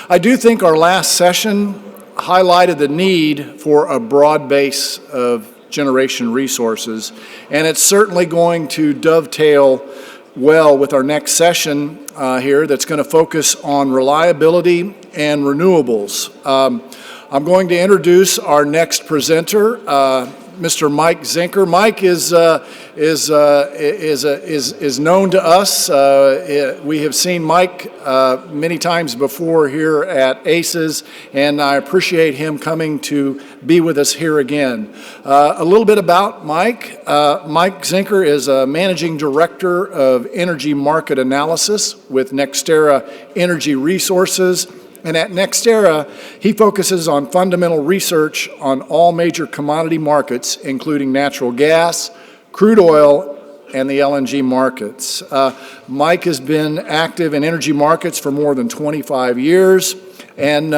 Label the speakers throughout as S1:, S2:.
S1: I do think our last session highlighted the need for a broad base of generation resources, and it's certainly going to dovetail well with our next session here that's going to focus on reliability and renewables. I'm going to introduce our next presenter, Mr. Mike Zenker. Mike is known to us. We have seen Mike many times before here at ACES, and I appreciate him coming to be with us here again. A little bit about Mike. Mike Zenker is a Managing Director of Energy Market Analysis with NextEra Energy Resources. And at NextEra, he focuses on fundamental research on all major commodity markets, including natural gas, crude oil, and the LNG markets. Mike has been active in energy markets for more than 25 years. And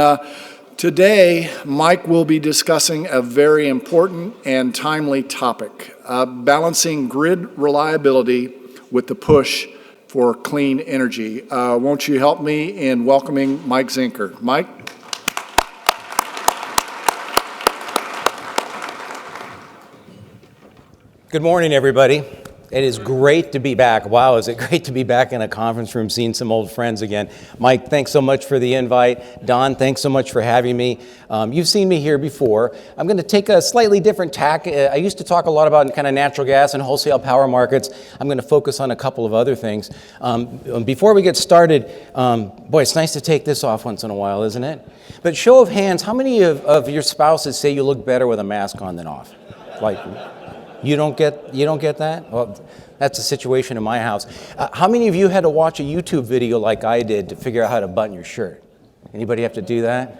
S1: today, Mike will be discussing a very important and timely topic, balancing grid reliability with the push for clean energy. Won't you help me in welcoming Mike Zenker? Mike?
S2: Good morning, everybody. It is great to be back. Wow, is it great to be back in a conference room, seeing some old friends again. Mike, thanks so much for the invite. Don, thanks so much for having me. You've seen me here before. I'm going to take a slightly different tack. I used to talk a lot about kind of natural gas and wholesale power markets. I'm going to focus on a couple of other things. Before we get started, boy, it's nice to take this off once in a while, isn't it? But show of hands, how many of your spouses say you look better with a mask on than off? Like, you don't get that? Well, that's a situation in my house. How many of you had to watch a YouTube video like I did to figure out how to button your shirt? Anybody have to do that?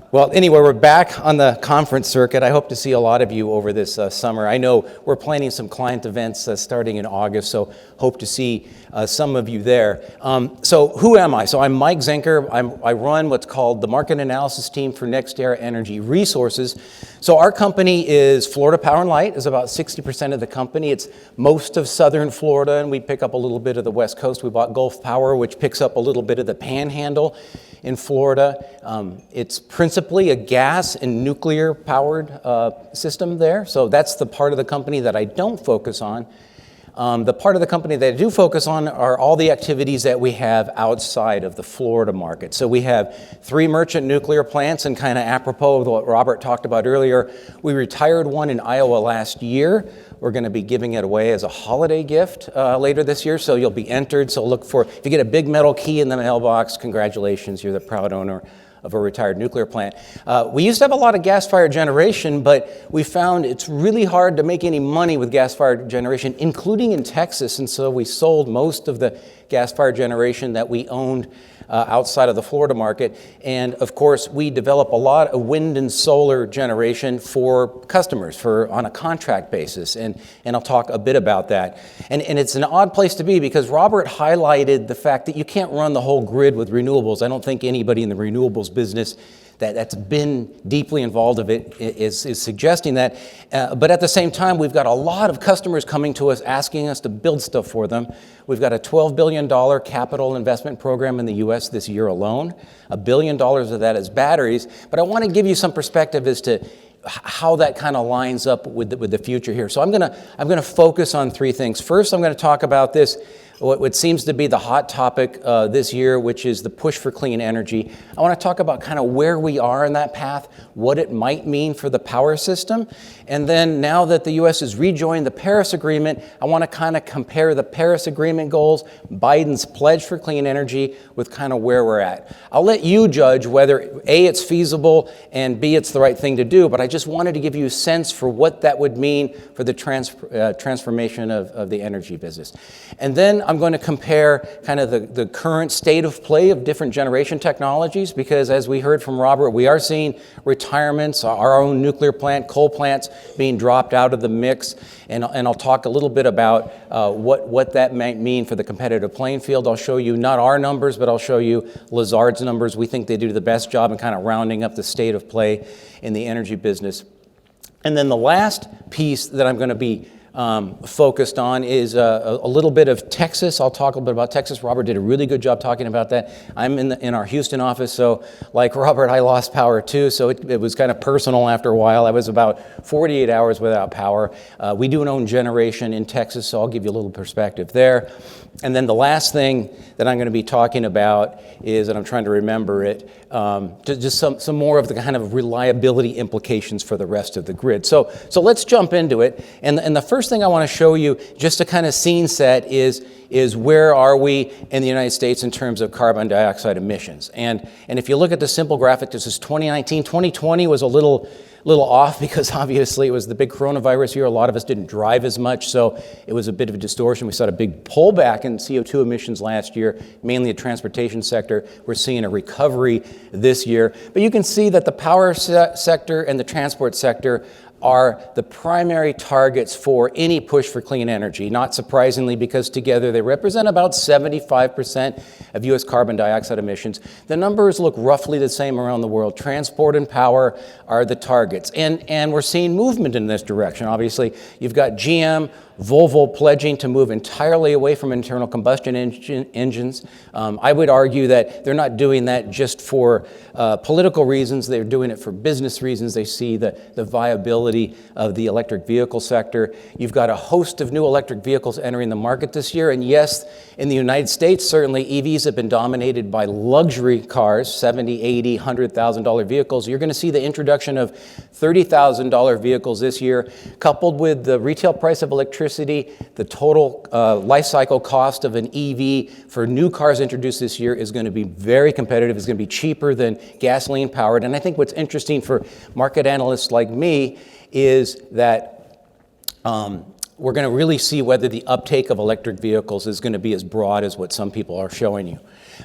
S2: Well, anyway, we're back on the conference circuit. I hope to see a lot of you over this summer. I know we're planning some client events starting in August, so hope to see some of you there. So who am I? So I'm Mike Zenker. I run what's called the market analysis team for NextEra Energy Resources. So our company is Florida Power and Light, is about 60% of the company. It's most of southern Florida, and we pick up a little bit of the West Coast. We bought Gulf Power, which picks up a little bit of the Panhandle in Florida. It's principally a gas and nuclear powered system there. So that's the part of the company that I don't focus on. The part of the company that I do focus on are all the activities that we have outside of the Florida market. So we have 3 merchant nuclear plants, and kind of apropos of what Robert talked about earlier, we retired one in Iowa last year. We're going to be giving it away as a holiday gift later this year, so you'll be entered. So look for, if you get a big metal key in the mailbox, congratulations, you're the proud owner of a retired nuclear plant. We used to have a lot of gas-fired generation, but we found it's really hard to make any money with gas-fired generation, including in Texas, and so we sold most of the gas-fired generation that we owned outside of the Florida market. And of course, we develop a lot of wind and solar generation for customers on a contract basis. And I'll talk a bit about that. And it's an odd place to be because Robert highlighted the fact that you can't run the whole grid with renewables. I don't think anybody in the renewables business that's been deeply involved of it is suggesting that. But at the same time, we've got a lot of customers coming to us asking us to build stuff for them. We've got a $12 billion capital investment program in the U.S. this year alone. $1 billion of that is batteries. But I want to give you some perspective as to how that kind of lines up with the future here. So I'm gonna focus on 3 things. First, I'm going to talk about this, what seems to be the hot topic this year, which is the push for clean energy. I want to talk about kind of where we are in that path, what it might mean for the power system, and then now that the U.S. has rejoined the Paris Agreement, I want to kind of compare the Paris Agreement goals, Biden's pledge for clean energy, with kind of where we're at. I'll let you judge whether A, it's feasible, and B, it's the right thing to do, but I just wanted to give you a sense for what that would mean for the transformation of the energy business. And then I'm going to compare kind of the current state of play of different generation technologies, because as we heard from Robert, we are seeing retirements, our own nuclear plant, coal plants being dropped out of the mix. And I'll talk a little bit about what that might mean for the competitive playing field. I'll show you not our numbers, but I'll show you Lazard's numbers. We think they do the best job in kind of rounding up the state of play in the energy business. And then the last piece that I'm going to be focused on is a little bit of Texas. I'll talk a little bit about Texas. Robert did a really good job talking about that. I'm in our Houston office, so like Robert, I lost power too, so it was kind of personal after a while. I was about 48 hours without power. We do own generation in Texas, so I'll give you a little perspective there. And then the last thing that I'm going to be talking about is, and I'm trying to remember it, just some more of the kind of reliability implications for the rest of the grid. So let's jump into it. And the first thing I want to show you, just to kind of scene set, is where are we in the United States in terms of carbon dioxide emissions. And if you look at the simple graphic, this is 2019. 2020 was a little off because obviously it was the big coronavirus year. A lot of us didn't drive as much, so it was a bit of a distortion. We saw a big pullback in CO2 emissions last year, mainly the transportation sector. We're seeing a recovery this year. But you can see that the power sector and the transport sector are the primary targets for any push for clean energy, not surprisingly, because together they represent about 75% of U.S. carbon dioxide emissions. The numbers look roughly the same around the world. Transport and power are the targets. And we're seeing movement in this direction. Obviously, you've got GM, Volvo pledging to move entirely away from internal combustion engines. I would argue that they're not doing that just for political reasons. They're doing it for business reasons. They see the viability of the electric vehicle sector. You've got a host of new electric vehicles entering the market this year. And yes, in the United States, certainly EVs have been dominated by luxury cars, $70,000, $80,000, $100,000 vehicles. You're going to see the introduction of $30,000 vehicles this year, coupled with the retail price of electricity. The total life cycle cost of an EV for new cars introduced this year is going to be very competitive. It's going to be cheaper than gasoline powered. And I think what's interesting for market analysts like me is that we're going to really see whether the uptake of electric vehicles is going to be as broad as what some people are showing you.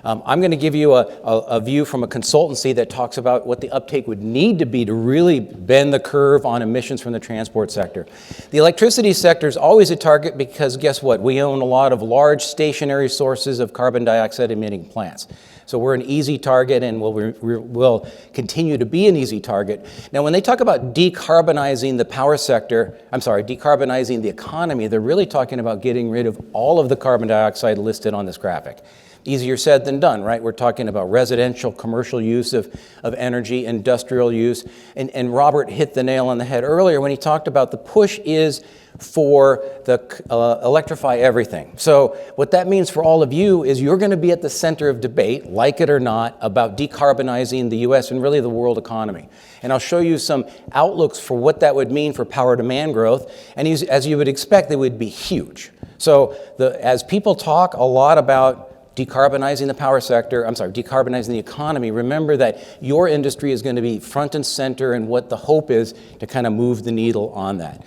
S2: I'm going to give you a view from a consultancy that talks about what the uptake would need to be to really bend the curve on emissions from the transport sector. The electricity sector is always a target because guess what? We own a lot of large stationary sources of carbon dioxide emitting plants. So we're an easy target and we'll continue to be an easy target. Now, when they talk about decarbonizing the power sector, decarbonizing the economy, they're really talking about getting rid of all of the carbon dioxide listed on this graphic. Easier said than done, right? We're talking about residential, commercial use of energy, industrial use. And Robert hit the nail on the head earlier when he talked about the push is for the electrify everything. So what that means for all of you is you're going to be at the center of debate, like it or not, about decarbonizing the U.S. and really the world economy. And I'll show you some outlooks for what that would mean for power demand growth. And as you would expect, they would be huge. So as people talk a lot about decarbonizing the power sector, decarbonizing the economy, remember that your industry is going to be front and center and what the hope is to kind of move the needle on that.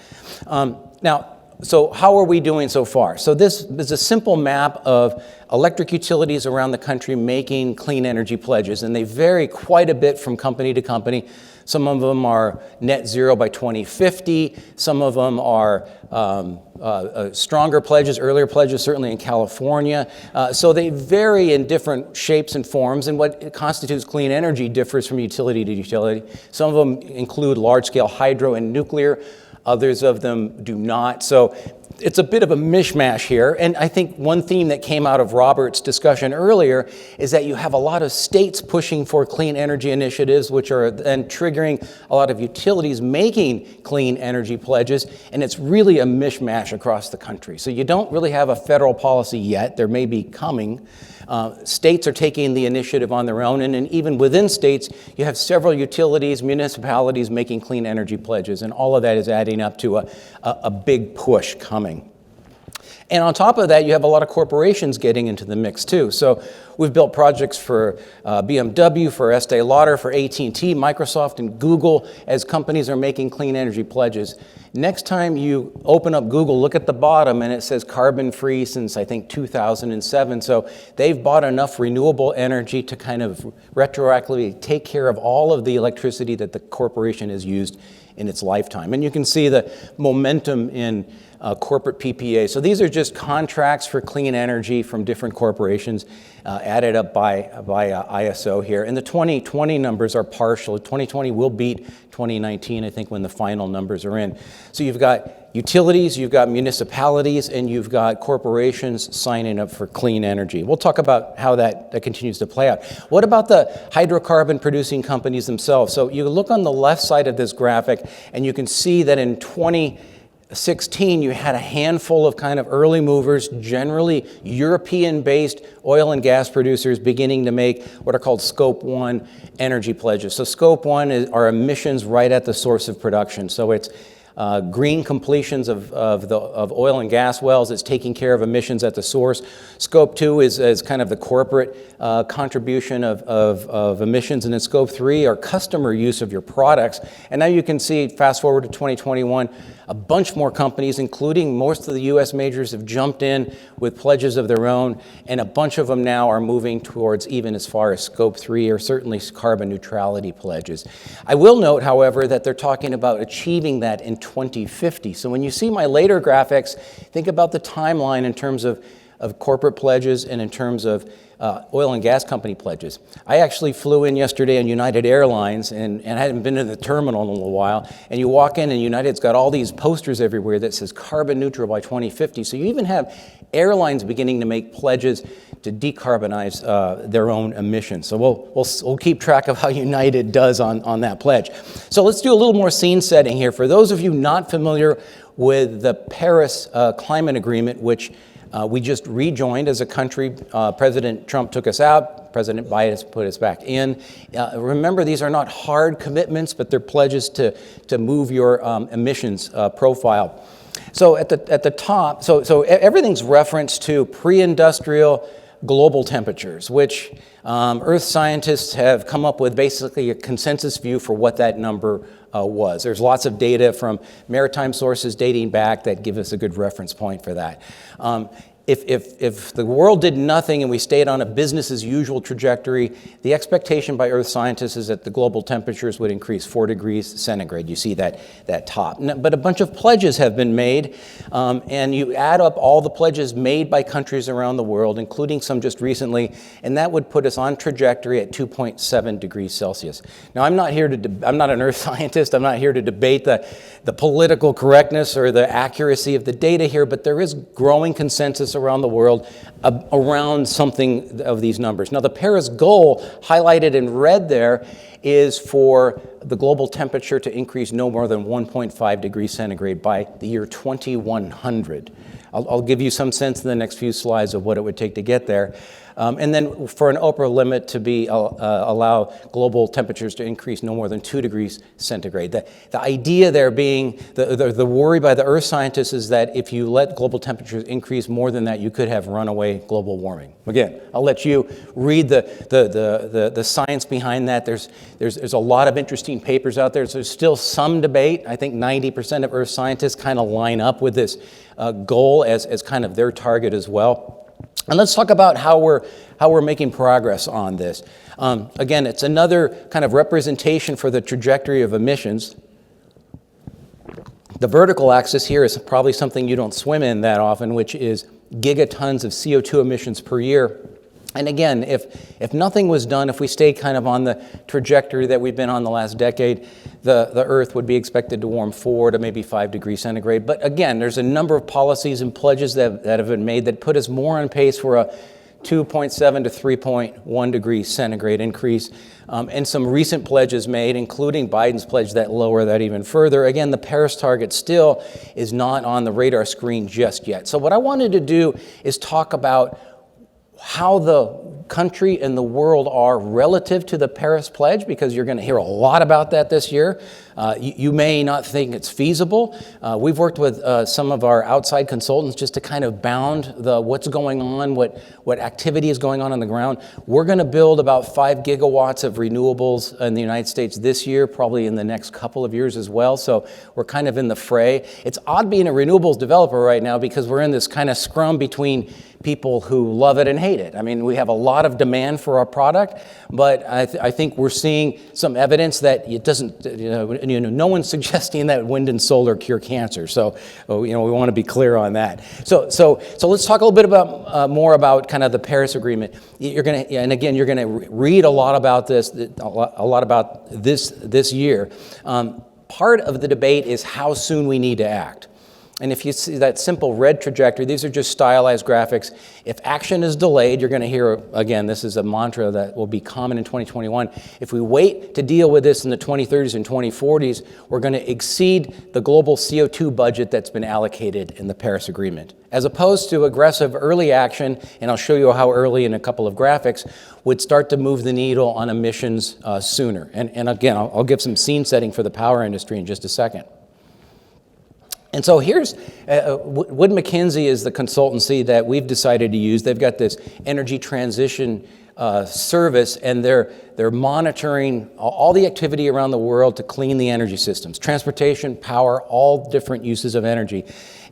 S2: So how are we doing so far? So this is a simple map of electric utilities around the country making clean energy pledges, and they vary quite a bit from company to company. Some of them are net zero by 2050. Some of them are stronger pledges, earlier pledges, certainly in California. So they vary in different shapes and forms, and what constitutes clean energy differs from utility to utility. Some of them include large-scale hydro and nuclear. Others of them do not. So it's a bit of a mishmash here. And I think one theme that came out of Robert's discussion earlier is that you have a lot of states pushing for clean energy initiatives, which are then triggering a lot of utilities making clean energy pledges. And it's really a mishmash across the country. So you don't really have a federal policy yet. There may be coming. States are taking the initiative on their own, and then even within states, you have several utilities, municipalities making clean energy pledges, and all of that is adding up to a big push coming. And on top of that, you have a lot of corporations getting into the mix too. So we've built projects for BMW, for Estee Lauder, for AT&T, Microsoft, and Google as companies are making clean energy pledges. Next time you open up Google, look at the bottom and it says carbon-free since I think 2007. So they've bought enough renewable energy to kind of retroactively take care of all of the electricity that the corporation has used in its lifetime. And you can see the momentum in corporate PPA. So these are just contracts for clean energy from different corporations. added up by ISO here. And the 2020 numbers are partial. 2020 will beat 2019, I think, when the final numbers are in. So you've got utilities, you've got municipalities, and you've got corporations signing up for clean energy. We'll talk about how that continues to play out. What about the hydrocarbon producing companies themselves? So you look on the left side of this graphic, and you can see that in 2016, you had a handful of kind of early movers, generally European-based oil and gas producers beginning to make what are called Scope 1 energy pledges. So Scope 1 are emissions right at the source of production. So it's green completions of oil and gas wells. It's taking care of emissions at the source. Scope 2 is kind of the corporate contribution of emissions. And then Scope 3 are customer use of your products. And now you can see, fast forward to 2021, a bunch more companies, including most of the U.S. majors, have jumped in with pledges of their own, and a bunch of them now are moving towards even as far as Scope 3 or certainly carbon neutrality pledges. I will note, however, that they're talking about achieving that in 2050. So when you see my later graphics, think about the timeline in terms of corporate pledges and in terms of oil and gas company pledges. I actually flew in yesterday on United Airlines, and I hadn't been to the terminal in a little while, and you walk in and United's got all these posters everywhere that says carbon neutral by 2050. So you even have airlines beginning to make pledges to decarbonize their own emissions. So we'll keep track of how United does on that pledge. So let's do a little more scene setting here. For those of you not familiar with the Paris Climate Agreement, which we just rejoined as a country. President Trump took us out. President Biden has put us back in. Remember, these are not hard commitments, but they're pledges to move your emissions profile. So at the top, so everything's referenced to pre-industrial global temperatures, which Earth scientists have come up with basically a consensus view for what that number was. There's lots of data from maritime sources dating back that give us a good reference point for that. If the world did nothing and we stayed on a business as usual trajectory, the expectation by Earth scientists is that the global temperatures would increase 4 degrees centigrade. You see that top. But a bunch of pledges have been made, and you add up all the pledges made by countries around the world, including some just recently, and that would put us on trajectory at 2.7 degrees Celsius. Now, I'm not an Earth scientist. I'm not here to debate the political correctness or the accuracy of the data here, but there is growing consensus around the world around something of these numbers. Now, the Paris goal highlighted in red there is for the global temperature to increase no more than 1.5 degrees centigrade by the year 2100. I'll give you some sense in the next few slides of what it would take to get there. And then for an upper limit to be allow global temperatures to increase no more than 2 degrees centigrade. The idea there being, the worry by the Earth scientists is that if you let global temperatures increase more than that, you could have runaway global warming. Again, I'll let you read the science behind that. There's a lot of interesting papers out there. So there's still some debate. I think 90% of Earth scientists kind of line up with this goal as kind of their target as well. And let's talk about how we're making progress on this. Again, it's another kind of representation for the trajectory of emissions. The vertical axis here is probably something you don't swim in that often, which is gigatons of CO2 emissions per year. And again, if nothing was done, if we stayed kind of on the trajectory that we've been on the last decade, the Earth would be expected to warm 4 to maybe 5 degrees centigrade. But again, there's a number of policies and pledges that have been made that put us more on pace for a 2.7 to 3.1 degrees centigrade increase. And some recent pledges made, including Biden's pledge that lower that even further. Again, the Paris target still is not on the radar screen just yet. So what I wanted to do is talk about how the country and the world are relative to the Paris Pledge, because you're going to hear a lot about that this year. You may not think it's feasible. We've worked with some of our outside consultants just to kind of bound what's going on, what activity is going on the ground. We're going to build about 5 gigawatts of renewables in the United States this year, probably in the next couple of years as well. So we're kind of in the fray. It's odd being a renewables developer right now because we're in this kind of scrum between people who love it and hate it. I mean, we have a lot of demand for our product, but I think we're seeing some evidence that it doesn't, no one's suggesting that wind and solar cure cancer. So, we want to be clear on that. So let's talk a little bit about more about kind of the Paris Agreement. You're going to read a lot about this, this year. Part of the debate is how soon we need to act. And if you see that simple red trajectory, these are just stylized graphics. If action is delayed, you're going to hear, again, this is a mantra that will be common in 2021. If we wait to deal with this in the 2030s and 2040s, we're going to exceed the global CO2 budget that's been allocated in the Paris Agreement. As opposed to aggressive early action, and I'll show you how early in a couple of graphics, would start to move the needle on emissions sooner. And again, I'll give some scene setting for the power industry in just a second. And so here's, Wood Mackenzie is the consultancy that we've decided to use. They've got this energy transition service, and they're monitoring all the activity around the world to clean the energy systems, transportation, power, all different uses of energy.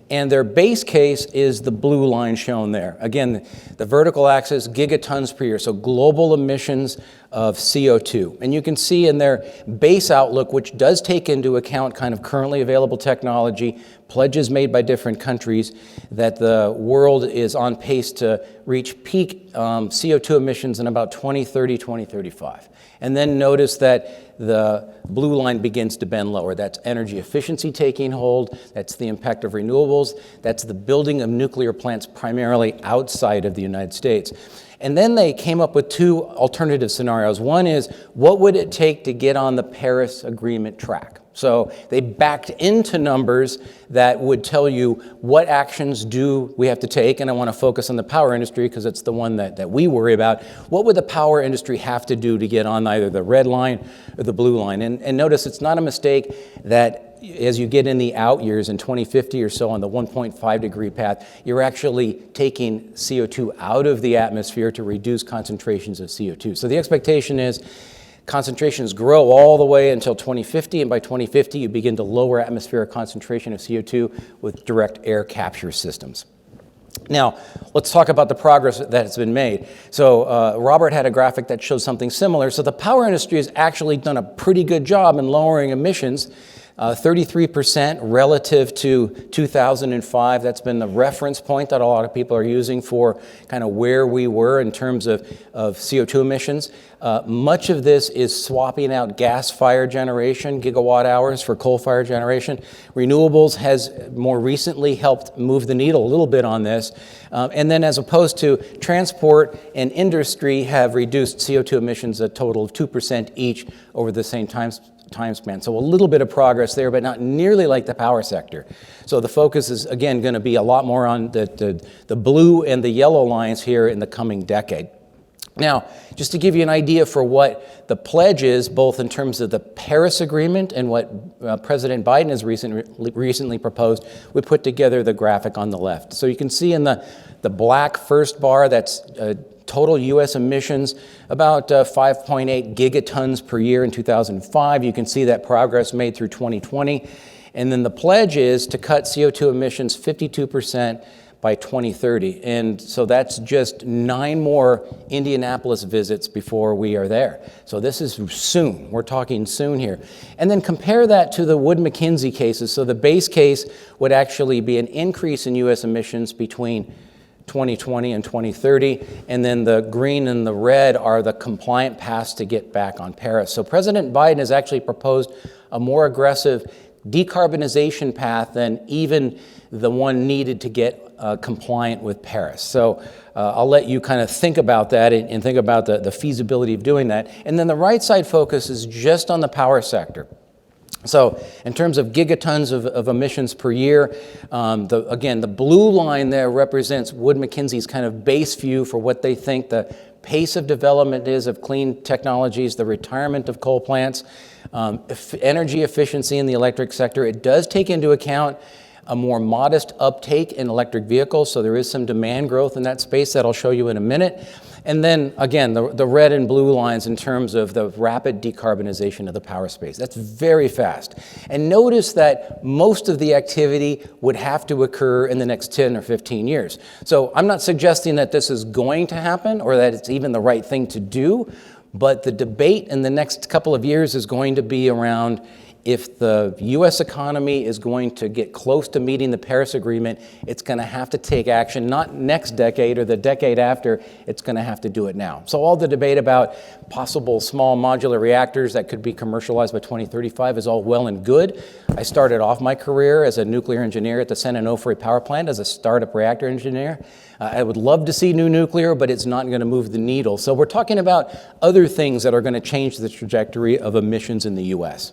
S2: And their base case is the blue line shown there. Again, the vertical axis, gigatons per year, so global emissions of CO2. And you can see in their base outlook, which does take into account kind of currently available technology, pledges made by different countries, that the world is on pace to reach peak CO2 emissions in about 2030, 2035. And then notice that the blue line begins to bend lower. That's energy efficiency taking hold. That's the impact of renewables. That's the building of nuclear plants primarily outside of the United States. And then they came up with two alternative scenarios. One is, what would it take to get on the Paris Agreement track? So they backed into numbers that would tell you what actions do we have to take, and I want to focus on the power industry because it's the one that we worry about. What would the power industry have to do to get on either the red line or the blue line? And notice it's not a mistake that as you get in the out years in 2050 or so on the 1.5 degree path, you're actually taking CO2 out of the atmosphere to reduce concentrations of CO2. So the expectation is concentrations grow all the way until 2050, and by 2050 you begin to lower atmospheric concentration of CO2 with direct air capture systems. Now, let's talk about the progress that has been made. So Robert had a graphic that shows something similar. So the power industry has actually done a pretty good job in lowering emissions, 33% relative to 2005. That's been the reference point that a lot of people are using for kind of where we were in terms of CO2 emissions. Much of this is swapping out gas-fired generation, gigawatt hours, for coal-fired generation. Renewables has more recently helped move the needle a little bit on this. And then as opposed to transport and industry have reduced CO2 emissions a total of 2% each over the same time span. So a little bit of progress there, but not nearly like the power sector. So the focus is, again, going to be a lot more on the blue and the yellow lines here in the coming decade. Now, just to give you an idea for what the pledge is, both in terms of the Paris Agreement and what President Biden has recently proposed, we put together the graphic on the left. So you can see in the black first bar, that's total U.S. emissions, about 5.8 gigatons per year in 2005. You can see that progress made through 2020. And then the pledge is to cut CO2 emissions 52% by 2030. And so that's just 9 more Indianapolis visits before we are there. So this is soon. We're talking soon here. And then compare that to the Wood Mackenzie cases. So the base case would actually be an increase in U.S. emissions between 2020 and 2030, and then the green and the red are the compliant paths to get back on Paris. So President Biden has actually proposed a more aggressive decarbonization path than even the one needed to get compliant with Paris. So I'll let you kind of think about that and think about the feasibility of doing that. And then the right side focus is just on the power sector. So in terms of gigatons of emissions per year, again, the blue line there represents Wood Mackenzie's kind of base view for what they think the pace of development is of clean technologies, the retirement of coal plants, energy efficiency in the electric sector. It does take into account a more modest uptake in electric vehicles, so there is some demand growth in that space that I'll show you in a minute. And then, again, the red and blue lines in terms of the rapid decarbonization of the power space. That's very fast. And notice that most of the activity would have to occur in the next 10 or 15 years. So I'm not suggesting that this is going to happen or that it's even the right thing to do, but the debate in the next couple of years is going to be around if the U.S. economy is going to get close to meeting the Paris Agreement, it's going to have to take action, not next decade or the decade after, it's going to have to do it now. So all the debate about possible small modular reactors that could be commercialized by 2035 is all well and good. I started off my career as a nuclear engineer at the San Onofre power plant as a startup reactor engineer. I would love to see new nuclear, but it's not going to move the needle. So we're talking about other things that are going to change the trajectory of emissions in the U.S.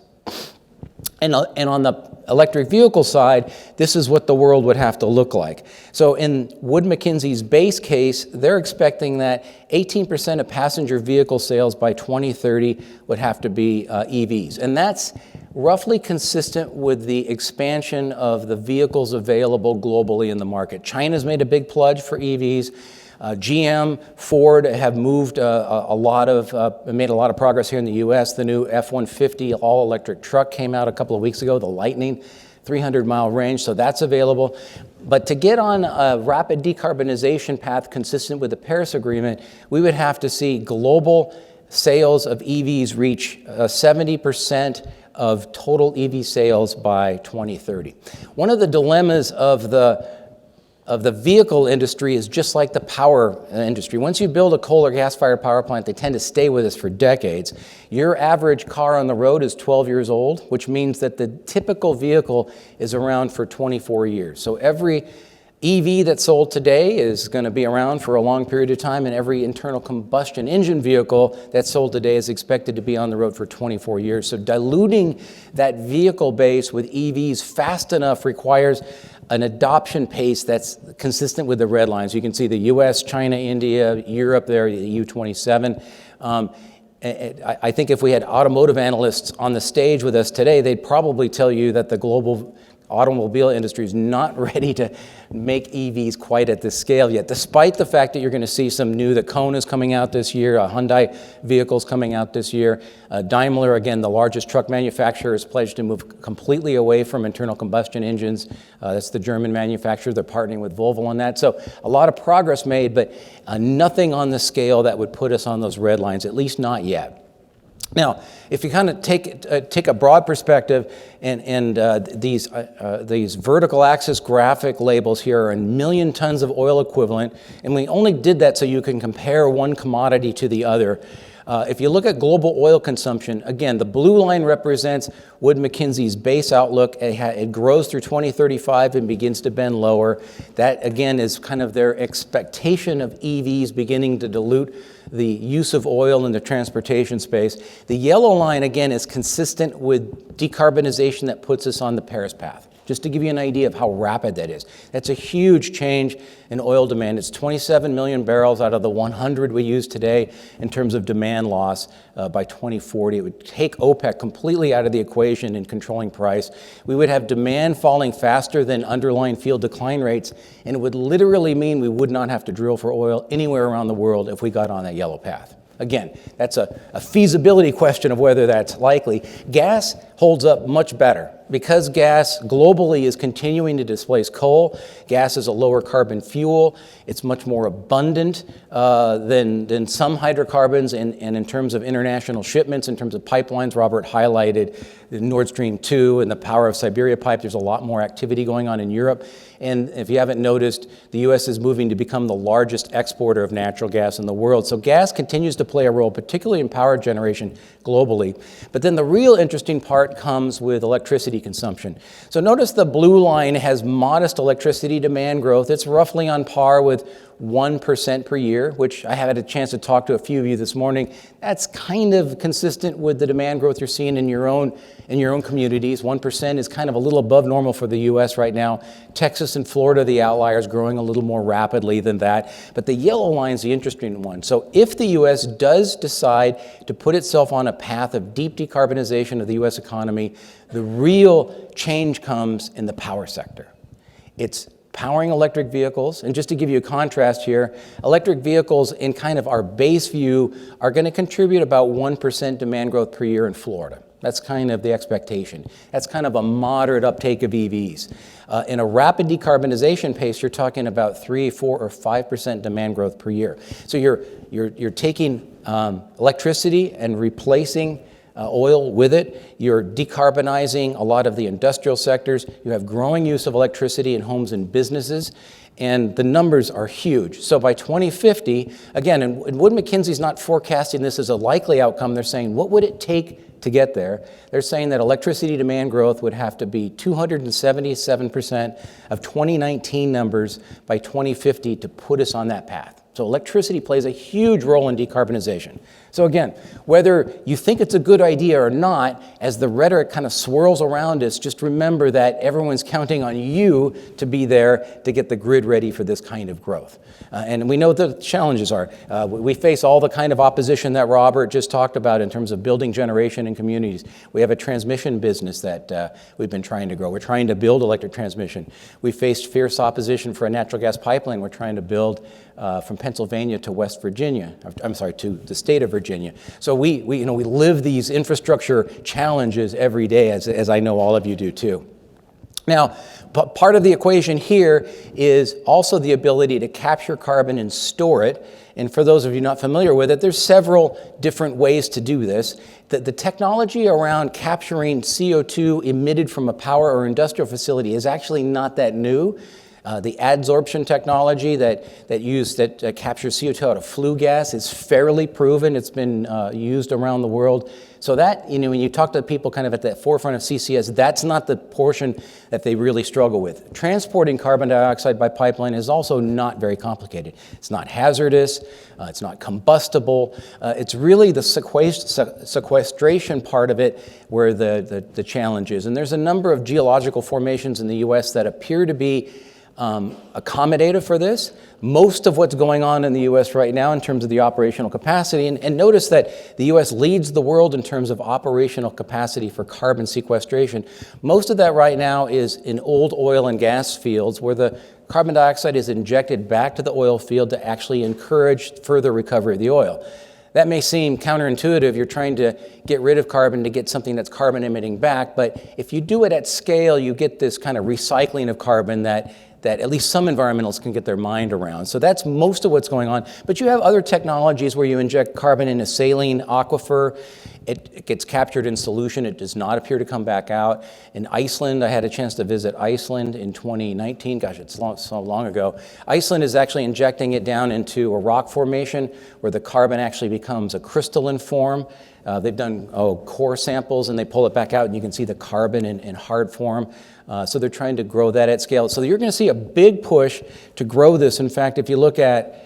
S2: And on the electric vehicle side, this is what the world would have to look like. So in Wood Mackenzie's base case, they're expecting that 18% of passenger vehicle sales by 2030 would have to be EVs. And that's roughly consistent with the expansion of the vehicles available globally in the market. China's made a big pledge for EVs. GM, Ford have moved made a lot of progress here in the U.S. The new F-150 all-electric truck came out a couple of weeks ago, the Lightning, 300-mile range, so that's available. But to get on a rapid decarbonization path consistent with the Paris Agreement, we would have to see global sales of EVs reach 70% of total EV sales by 2030. One of the dilemmas of the vehicle industry is just like the power industry. Once you build a coal or gas-fired power plant, they tend to stay with us for decades. Your average car on the road is 12 years old, which means that the typical vehicle is around for 24 years. So every EV that's sold today is going to be around for a long period of time, and every internal combustion engine vehicle that's sold today is expected to be on the road for 24 years. So diluting that vehicle base with EVs fast enough requires an adoption pace that's consistent with the red lines. You can see the US, China, India, Europe there, the EU27. I think if we had automotive analysts on the stage with us today, they'd probably tell you that the global automobile industry is not ready to make EVs quite at this scale yet, despite the fact that you're going to see some new, the Kona is coming out this year, Hyundai vehicles coming out this year. Daimler, again, the largest truck manufacturer, has pledged to move completely away from internal combustion engines. That's the German manufacturer. They're partnering with Volvo on that. So a lot of progress made, but nothing on the scale that would put us on those red lines, at least not yet. Now, if you kind of take a broad perspective, and these vertical axis graphic labels here are in million tons of oil equivalent, and we only did that so you can compare one commodity to the other. If you look at global oil consumption, again, the blue line represents Wood Mackenzie's base outlook. It grows through 2035 and begins to bend lower. That, again, is kind of their expectation of EVs beginning to dilute the use of oil in the transportation space. The yellow line, again, is consistent with decarbonization that puts us on the Paris path. Just to give you an idea of how rapid that is. That's a huge change in oil demand. It's 27 million barrels out of the 100 we use today in terms of demand loss by 2040. It would take OPEC completely out of the equation in controlling price. We would have demand falling faster than underlying field decline rates, and it would literally mean we would not have to drill for oil anywhere around the world if we got on that yellow path. Again, that's a feasibility question of whether that's likely. Gas holds up much better. Because gas globally is continuing to displace coal, gas is a lower carbon fuel. It's much more abundant than some hydrocarbons, and in terms of international shipments, in terms of pipelines, Robert highlighted the Nord Stream 2 and the Power of Siberia pipe. There's a lot more activity going on in Europe. And if you haven't noticed, the U.S. is moving to become the largest exporter of natural gas in the world. So gas continues to play a role, particularly in power generation globally. But then the real interesting part comes with electricity consumption. So notice the blue line has modest electricity demand growth. It's roughly on par with 1% per year, which I had a chance to talk to a few of you this morning. That's kind of consistent with the demand growth you're seeing in your own communities. 1% is kind of a little above normal for the U.S. right now. Texas and Florida, the outliers, growing a little more rapidly than that. But the yellow line is the interesting one. So if the U.S. does decide to put itself on a path of deep decarbonization of the U.S. economy, the real change comes in the power sector. It's powering electric vehicles. And just to give you a contrast here, electric vehicles in kind of our base view are going to contribute about 1% demand growth per year in Florida. That's kind of the expectation. That's kind of a moderate uptake of EVs. In a rapid decarbonization pace, you're talking about 3, 4, or 5% demand growth per year. So you're taking electricity and replacing oil with it. You're decarbonizing a lot of the industrial sectors. You have growing use of electricity in homes and businesses, and the numbers are huge. So by 2050, again, and Wood Mackenzie's not forecasting this as a likely outcome. They're saying, what would it take to get there? They're saying that electricity demand growth would have to be 277% of 2019 numbers by 2050 to put us on that path. So electricity plays a huge role in decarbonization. So again, whether you think it's a good idea or not, as the rhetoric kind of swirls around us, just remember that everyone's counting on you to be there to get the grid ready for this kind of growth. And we know what the challenges are. We face all the kind of opposition that Robert just talked about in terms of building generation in communities. We have a transmission business that we've been trying to grow. We're trying to build electric transmission. We faced fierce opposition for a natural gas pipeline we're trying to build from Pennsylvania to West Virginia. I'm sorry, to the state of Virginia. So we live these infrastructure challenges every day, as I know all of you do too. Now, part of the equation here is also the ability to capture carbon and store it. And for those of you not familiar with it, there's several different ways to do this. The technology around capturing CO2 emitted from a power or industrial facility is actually not that new. The adsorption technology that captures CO2 out of flue gas is fairly proven. It's been used around the world. So that, when you talk to people kind of at the forefront of CCS, that's not the portion that they really struggle with. Transporting carbon dioxide by pipeline is also not very complicated. It's not hazardous. It's not combustible. It's really the sequestration part of it where the challenge is. And there's a number of geological formations in the U.S. that appear to be accommodative for this. Most of what's going on in the U.S. right now in terms of the operational capacity, and notice that the U.S. leads the world in terms of operational capacity for carbon sequestration. Most of that right now is in old oil and gas fields where the carbon dioxide is injected back to the oil field to actually encourage further recovery of the oil. That may seem counterintuitive. You're trying to get rid of carbon to get something that's carbon emitting back, but if you do it at scale, you get this kind of recycling of carbon that at least some environmentalists can get their mind around. So that's most of what's going on. But you have other technologies where you inject carbon in a saline aquifer. It gets captured in solution. It does not appear to come back out. In Iceland, I had a chance to visit Iceland in 2019. Gosh, it's so long ago. Iceland is actually injecting it down into a rock formation where the carbon actually becomes a crystalline form. They've done core samples, and they pull it back out, and you can see the carbon in hard form. So they're trying to grow that at scale. So you're going to see a big push to grow this. In fact, if you look at,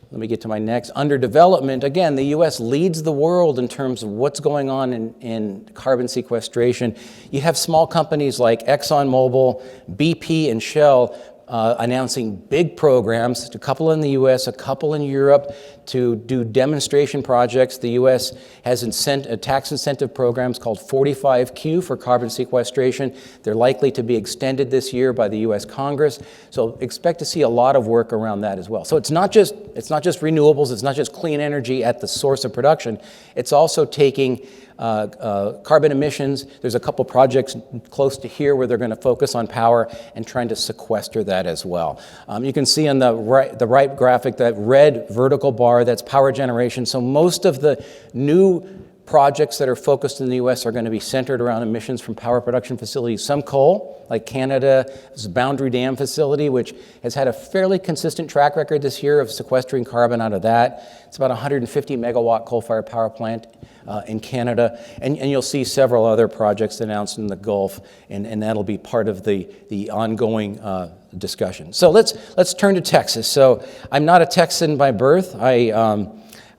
S2: let me get to my next, under development, again, the U.S. leads the world in terms of what's going on in carbon sequestration. You have small companies like ExxonMobil, BP, and Shell announcing big programs, a couple in the U.S., a couple in Europe, to do demonstration projects. The U.S. has tax incentive programs called 45Q for carbon sequestration. They're likely to be extended this year by the U.S. Congress. So expect to see a lot of work around that as well. So it's not just renewables, it's not just clean energy at the source of production. It's also taking carbon emissions. There's a couple projects close to here where they're going to focus on power and trying to sequester that as well. You can see on the right graphic, that red vertical bar, that's power generation. So most of the new projects that are focused in the U.S. are going to be centered around emissions from power production facilities. Some coal, like Canada's Boundary Dam facility, which has had a fairly consistent track record this year of sequestering carbon out of that. It's about a 150 megawatt coal-fired power plant in Canada. And you'll see several other projects announced in the Gulf, and that'll be part of the ongoing discussion. So let's turn to Texas. So I'm not a Texan by birth.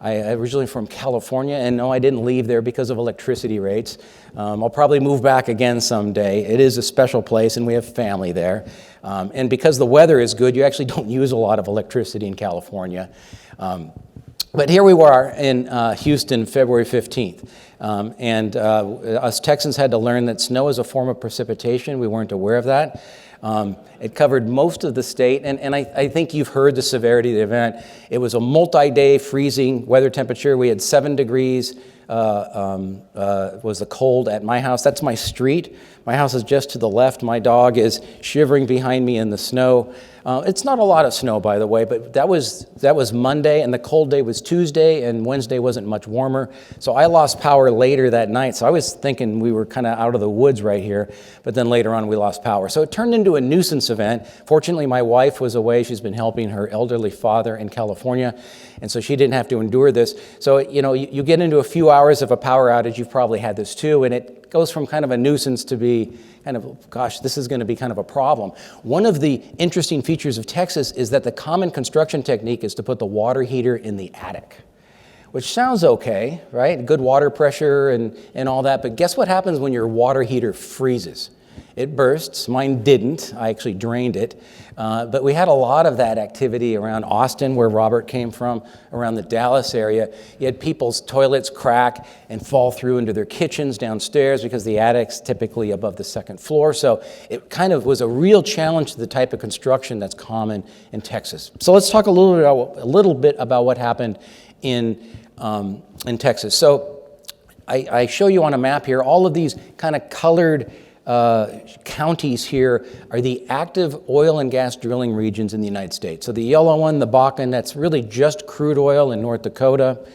S2: I originally from California, and no, I didn't leave there because of electricity rates. I'll probably move back again someday. It is a special place, and we have family there. And because the weather is good, you actually don't use a lot of electricity in California. But here we were in Houston, February 15th. Us Texans had to learn that snow is a form of precipitation. We weren't aware of that. It covered most of the state, and I think you've heard the severity of the event. It was a multi-day freezing weather temperature. We had 7 degrees was the cold at my house. That's my street. My house is just to the left. My dog is shivering behind me in the snow. It's not a lot of snow, by the way, but that was Monday, and the cold day was Tuesday, and Wednesday wasn't much warmer. So I lost power later that night. So I was thinking we were kind of out of the woods right here, but then later on we lost power. So it turned into a nuisance event. Fortunately, my wife was away. She's been helping her elderly father in California, and so she didn't have to endure this. So, you get into a few hours of a power outage. You've probably had this too, and it goes from kind of a nuisance to be kind of, gosh, this is going to be kind of a problem. One of the interesting features of Texas is that the common construction technique is to put the water heater in the attic, which sounds okay, right? Good water pressure and all that, but guess what happens when your water heater freezes? It bursts. Mine didn't. I actually drained it. But we had a lot of that activity around Austin, where Robert came from, around the Dallas area. You had people's toilets crack and fall through into their kitchens downstairs because the attic's typically above the second floor. So it kind of was a real challenge to the type of construction that's common in Texas. So let's talk a little bit about what happened in Texas. So I show you on a map here all of these kind of colored counties here are the active oil and gas drilling regions in the United States. So the yellow one, the Bakken, that's really just crude oil in North Dakota.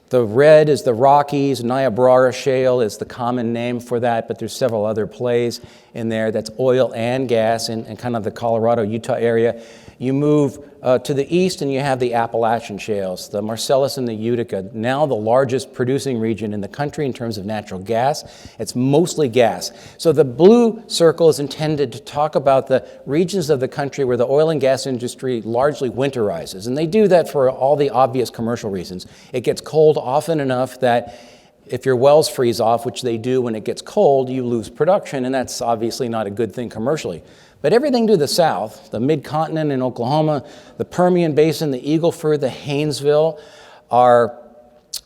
S2: The red is the Rockies. Niobrara Shale is the common name for that, but there's several other plays in there that's oil and gas in kind of the Colorado-Utah area. You move to the east and you have the Appalachian shales, the Marcellus and the Utica, now the largest producing region in the country in terms of natural gas. It's mostly gas. So the blue circle is intended to talk about the regions of the country where the oil and gas industry largely winterizes. And they do that for all the obvious commercial reasons. It gets cold often enough that if your wells freeze off, which they do when it gets cold, you lose production, and that's obviously not a good thing commercially. But everything to the south, the mid-continent in Oklahoma, the Permian Basin, the Eagle Ford, the Haynesville, are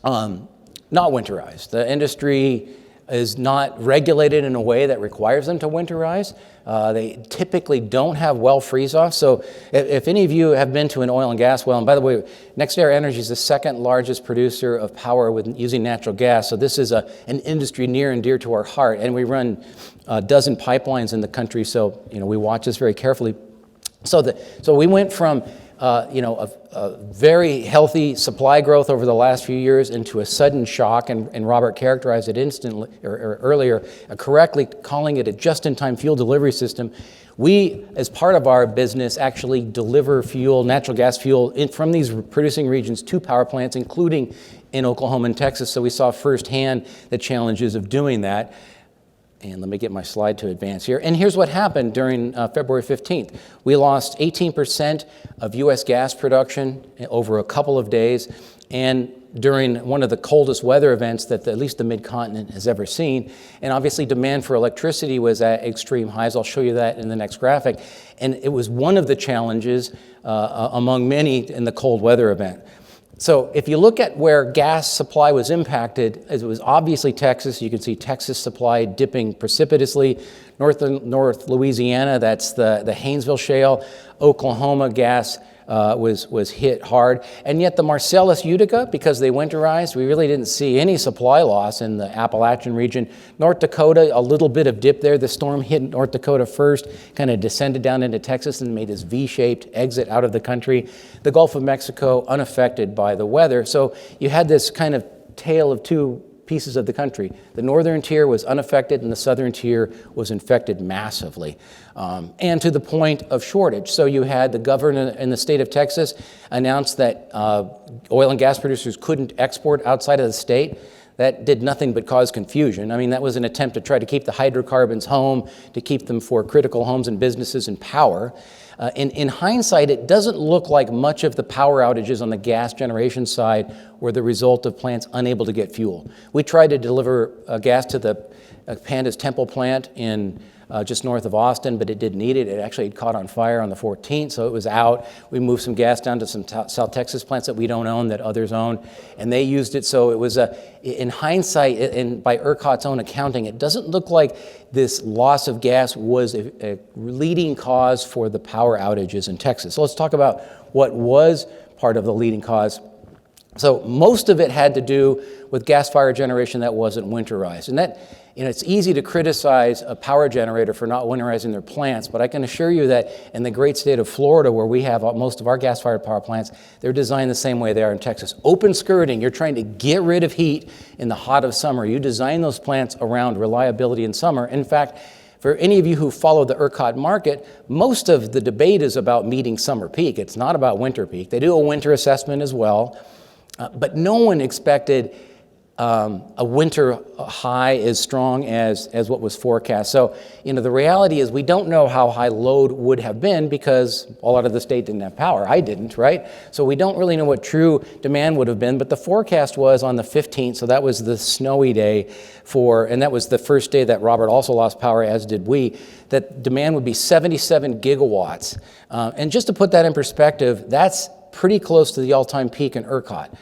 S2: not winterized. The industry is not regulated in a way that requires them to winterize. They typically don't have well freeze-off. So if any of you have been to an oil and gas well, and by the way, NextEra Energy is the second largest producer of power using natural gas. So this is an industry near and dear to our heart. And we run a dozen pipelines in the country, so we watch this very carefully. So we went from a very healthy supply growth over the last few years into a sudden shock, and Robert characterized it instantly or earlier, correctly calling it a just-in-time fuel delivery system. We, as part of our business, actually deliver fuel, natural gas fuel, from these producing regions to power plants, including in Oklahoma and Texas. So we saw firsthand the challenges of doing that. And let me get my slide to advance here. And here's what happened during February 15th. We lost 18% of U.S. gas production over a couple of days, and during one of the coldest weather events that at least the mid-continent has ever seen. And obviously demand for electricity was at extreme highs. I'll show you that in the next graphic. And it was one of the challenges among many in the cold weather event. So if you look at where gas supply was impacted, it was obviously Texas. You can see Texas supply dipping precipitously. North Louisiana, that's the Haynesville Shale. Oklahoma gas was hit hard. And yet the Marcellus Utica, because they winterized, we really didn't see any supply loss in the Appalachian region. North Dakota, a little bit of dip there. The storm hit North Dakota first, kind of descended down into Texas and made this V-shaped exit out of the country. The Gulf of Mexico, unaffected by the weather. So you had this kind of tale of two pieces of the country. The northern tier was unaffected and the southern tier was infected massively, and to the point of shortage. So you had the governor in the state of Texas announce that oil and gas producers couldn't export outside of the state. That did nothing but cause confusion. I mean, that was an attempt to try to keep the hydrocarbons home, to keep them for critical homes and businesses and power. In hindsight, it doesn't look like much of the power outages on the gas generation side were the result of plants unable to get fuel. We tried to deliver gas to the Panda's Temple plant in just north of Austin, but it didn't need it. It actually had caught on fire on the 14th, so it was out. We moved some gas down to some South Texas plants that we don't own, that others own, and they used it. So it was, in hindsight, and by ERCOT's own accounting, it doesn't look like this loss of gas was a leading cause for the power outages in Texas. So let's talk about what was part of the leading cause. So most of it had to do with gas-fired generation that wasn't winterized. And that, it's easy to criticize a power generator for not winterizing their plants, but I can assure you that in the great state of Florida, where we have most of our gas-fired power plants, they're designed the same way they are in Texas. Open skirting, you're trying to get rid of heat in the hot of summer. You design those plants around reliability in summer. In fact, for any of you who follow the ERCOT market, most of the debate is about meeting summer peak. It's not about winter peak. They do a winter assessment as well. But no one expected a winter high as strong as what was forecast. So, the reality is we don't know how high load would have been because a lot of the state didn't have power. I didn't, right? So we don't really know what true demand would have been, but the forecast was on the 15th, so that was the snowy day and that was the first day that Robert also lost power, as did we, that demand would be 77 gigawatts. And just to put that in perspective, that's pretty close to the all-time peak in ERCOT.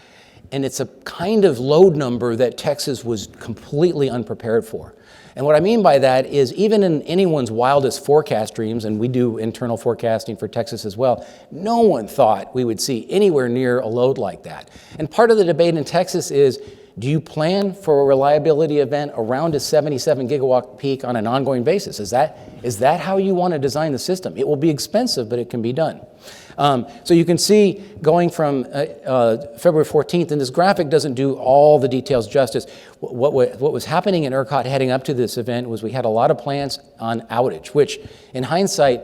S2: And it's a kind of load number that Texas was completely unprepared for. And what I mean by that is even in anyone's wildest forecast dreams, and we do internal forecasting for Texas as well, no one thought we would see anywhere near a load like that. And part of the debate in Texas is, do you plan for a reliability event around a 77 gigawatt peak on an ongoing basis? Is that how you want to design the system? It will be expensive, but it can be done. So you can see going from February 14th, and this graphic doesn't do all the details justice. What was happening in ERCOT heading up to this event was we had a lot of plants on outage, which in hindsight,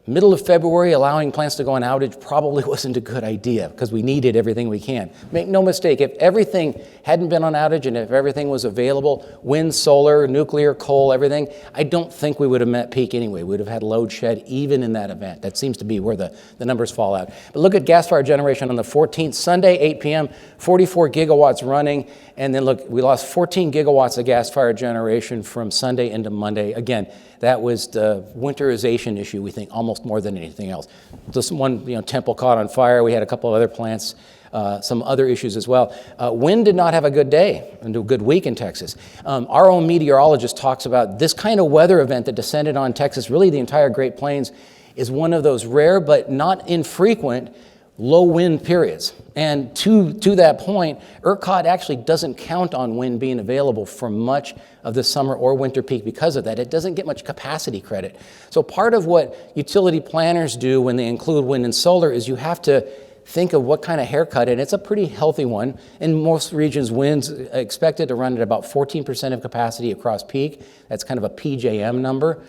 S2: middle of February, allowing plants to go on outage probably wasn't a good idea because we needed everything we can. Make no mistake, if everything hadn't been on outage and if everything was available, wind, solar, nuclear, coal, everything, I don't think we would have met peak anyway. We would have had load shed even in that event. That seems to be where the numbers fall out. But look at gas-fired generation on the 14th, Sunday, 8 p.m., 44 gigawatts running. And then look, we lost 14 gigawatts of gas-fired generation from Sunday into Monday. Again, that was the winterization issue, we think, almost more than anything else. This one, Temple caught on fire. We had a couple of other plants, some other issues as well. Wind did not have a good day and a good week in Texas. Our own meteorologist talks about this kind of weather event that descended on Texas, really the entire Great Plains, is one of those rare but not infrequent low wind periods. And to that point, ERCOT actually doesn't count on wind being available for much of the summer or winter peak because of that. It doesn't get much capacity credit. So part of what utility planners do when they include wind and solar is you have to think of what kind of haircut, and it's a pretty healthy one. In most regions, wind's expected to run at about 14% of capacity across peak. That's kind of a PJM number.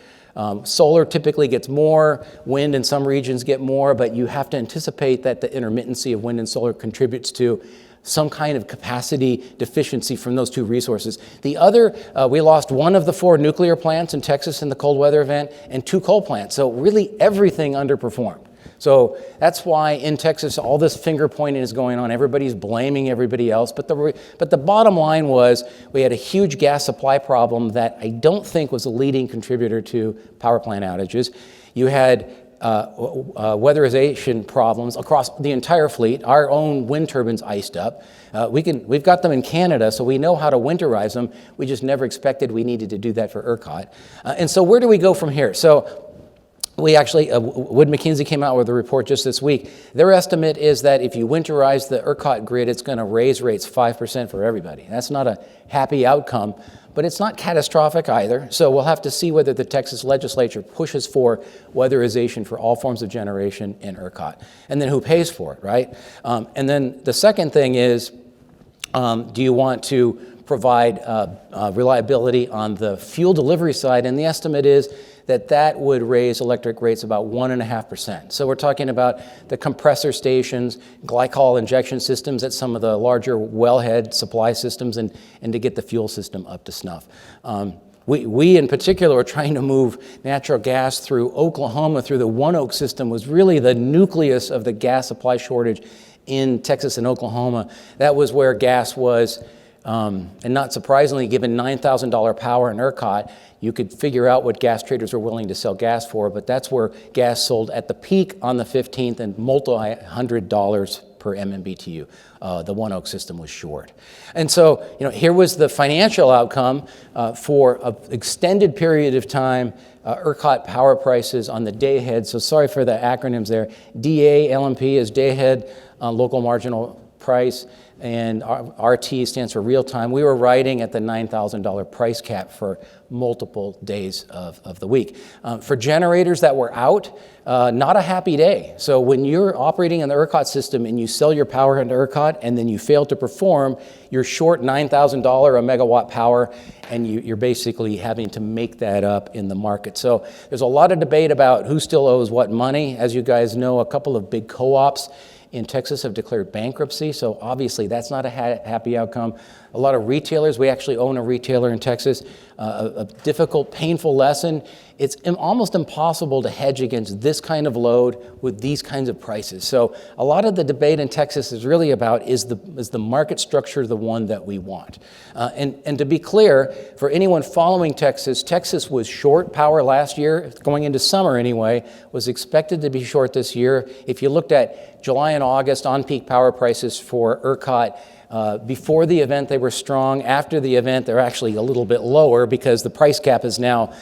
S2: Solar typically gets more, wind in some regions get more, but you have to anticipate that the intermittency of wind and solar contributes to some kind of capacity deficiency from those two resources. The other, we lost one of the 4 nuclear plants in Texas in the cold weather event and 2 coal plants. So really everything underperformed. So that's why in Texas, all this finger pointing is going on. Everybody's blaming everybody else. But the bottom line was we had a huge gas supply problem that I don't think was a leading contributor to power plant outages. You had weatherization problems across the entire fleet. Our own wind turbines iced up. We've got them in Canada, so we know how to winterize them. We just never expected we needed to do that for ERCOT. And so where do we go from here? So we actually, Wood Mackenzie came out with a report just this week. Their estimate is that if you winterize the ERCOT grid, it's going to raise rates 5% for everybody. That's not a happy outcome, but it's not catastrophic either. So we'll have to see whether the Texas legislature pushes for weatherization for all forms of generation in ERCOT. And then who pays for it, right? And then the second thing is, do you want to provide reliability on the fuel delivery side? And the estimate is that would raise electric rates about 1.5%. So we're talking about the compressor stations, glycol injection systems at some of the larger wellhead supply systems, and to get the fuel system up to snuff. We in particular are trying to move natural gas through Oklahoma, through the One Oak system, was really the nucleus of the gas supply shortage in Texas and Oklahoma. That was where gas was, and not surprisingly, given $9,000 power in ERCOT, you could figure out what gas traders were willing to sell gas for, but that's where gas sold at the peak on the 15th and multi-$100 per MMBTU. The One Oak system was short. And so, here was the financial outcome for an extended period of time. ERCOT power prices on the day ahead, so sorry for the acronyms there. DA, LMP is day ahead, local marginal price, and RT stands for real time. We were riding at the $9,000 price cap for multiple days of the week. For generators that were out, not a happy day. So when you're operating in the ERCOT system and you sell your power into ERCOT and then you fail to perform, you're short $9,000 a megawatt power, and you're basically having to make that up in the market. So there's a lot of debate about who still owes what money. As you guys know, a couple of big co-ops in Texas have declared bankruptcy, so obviously that's not a happy outcome. A lot of retailers, we actually own a retailer in Texas, a difficult, painful lesson. It's almost impossible to hedge against this kind of load with these kinds of prices. So a lot of the debate in Texas is really about, is the market structure the one that we want? And to be clear, for anyone following Texas, Texas was short power last year, going into summer anyway, was expected to be short this year. If you looked at July and August on-peak power prices for ERCOT, before the event, they were strong. After the event, they're actually a little bit lower because the price cap is now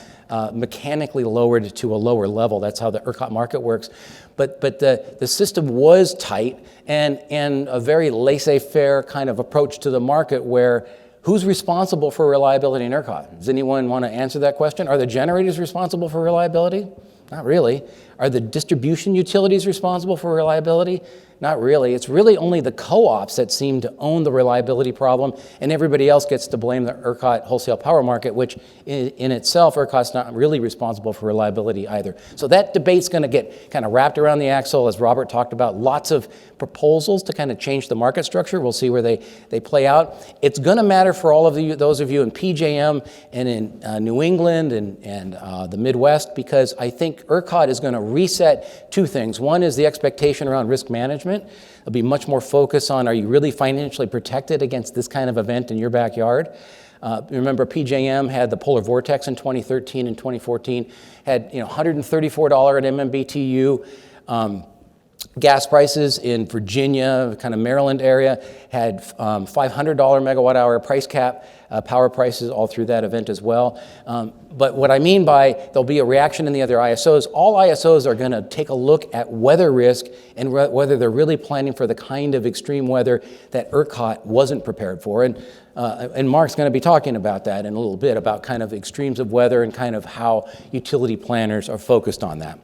S2: mechanically lowered to a lower level. That's how the ERCOT market works. But the system was tight and a very laissez-faire kind of approach to the market where who's responsible for reliability in ERCOT? Does anyone want to answer that question? Are the generators responsible for reliability? Not really. Are the distribution utilities responsible for reliability? Not really. It's really only the co-ops that seem to own the reliability problem, and everybody else gets to blame the ERCOT wholesale power market, which in itself, ERCOT's not really responsible for reliability either. So that debate's going to get kind of wrapped around the axle, as Robert talked about. Lots of proposals to kind of change the market structure. We'll see where they play out. It's going to matter for all of you, those of you in PJM and in New England and the Midwest, because I think ERCOT is going to reset two things. One is the expectation around risk management. There'll be much more focus on, are you really financially protected against this kind of event in your backyard? Remember, PJM had the polar vortex in 2013 and 2014, had $134 at MMBTU. Gas prices in Virginia, kind of Maryland area, had $500 megawatt hour price cap, power prices all through that event as well. But what I mean by there'll be a reaction in the other ISOs, all ISOs are going to take a look at weather risk and whether they're really planning for the kind of extreme weather that ERCOT wasn't prepared for. And Mark's going to be talking about that in a little bit, about kind of extremes of weather and kind of how utility planners are focused on that.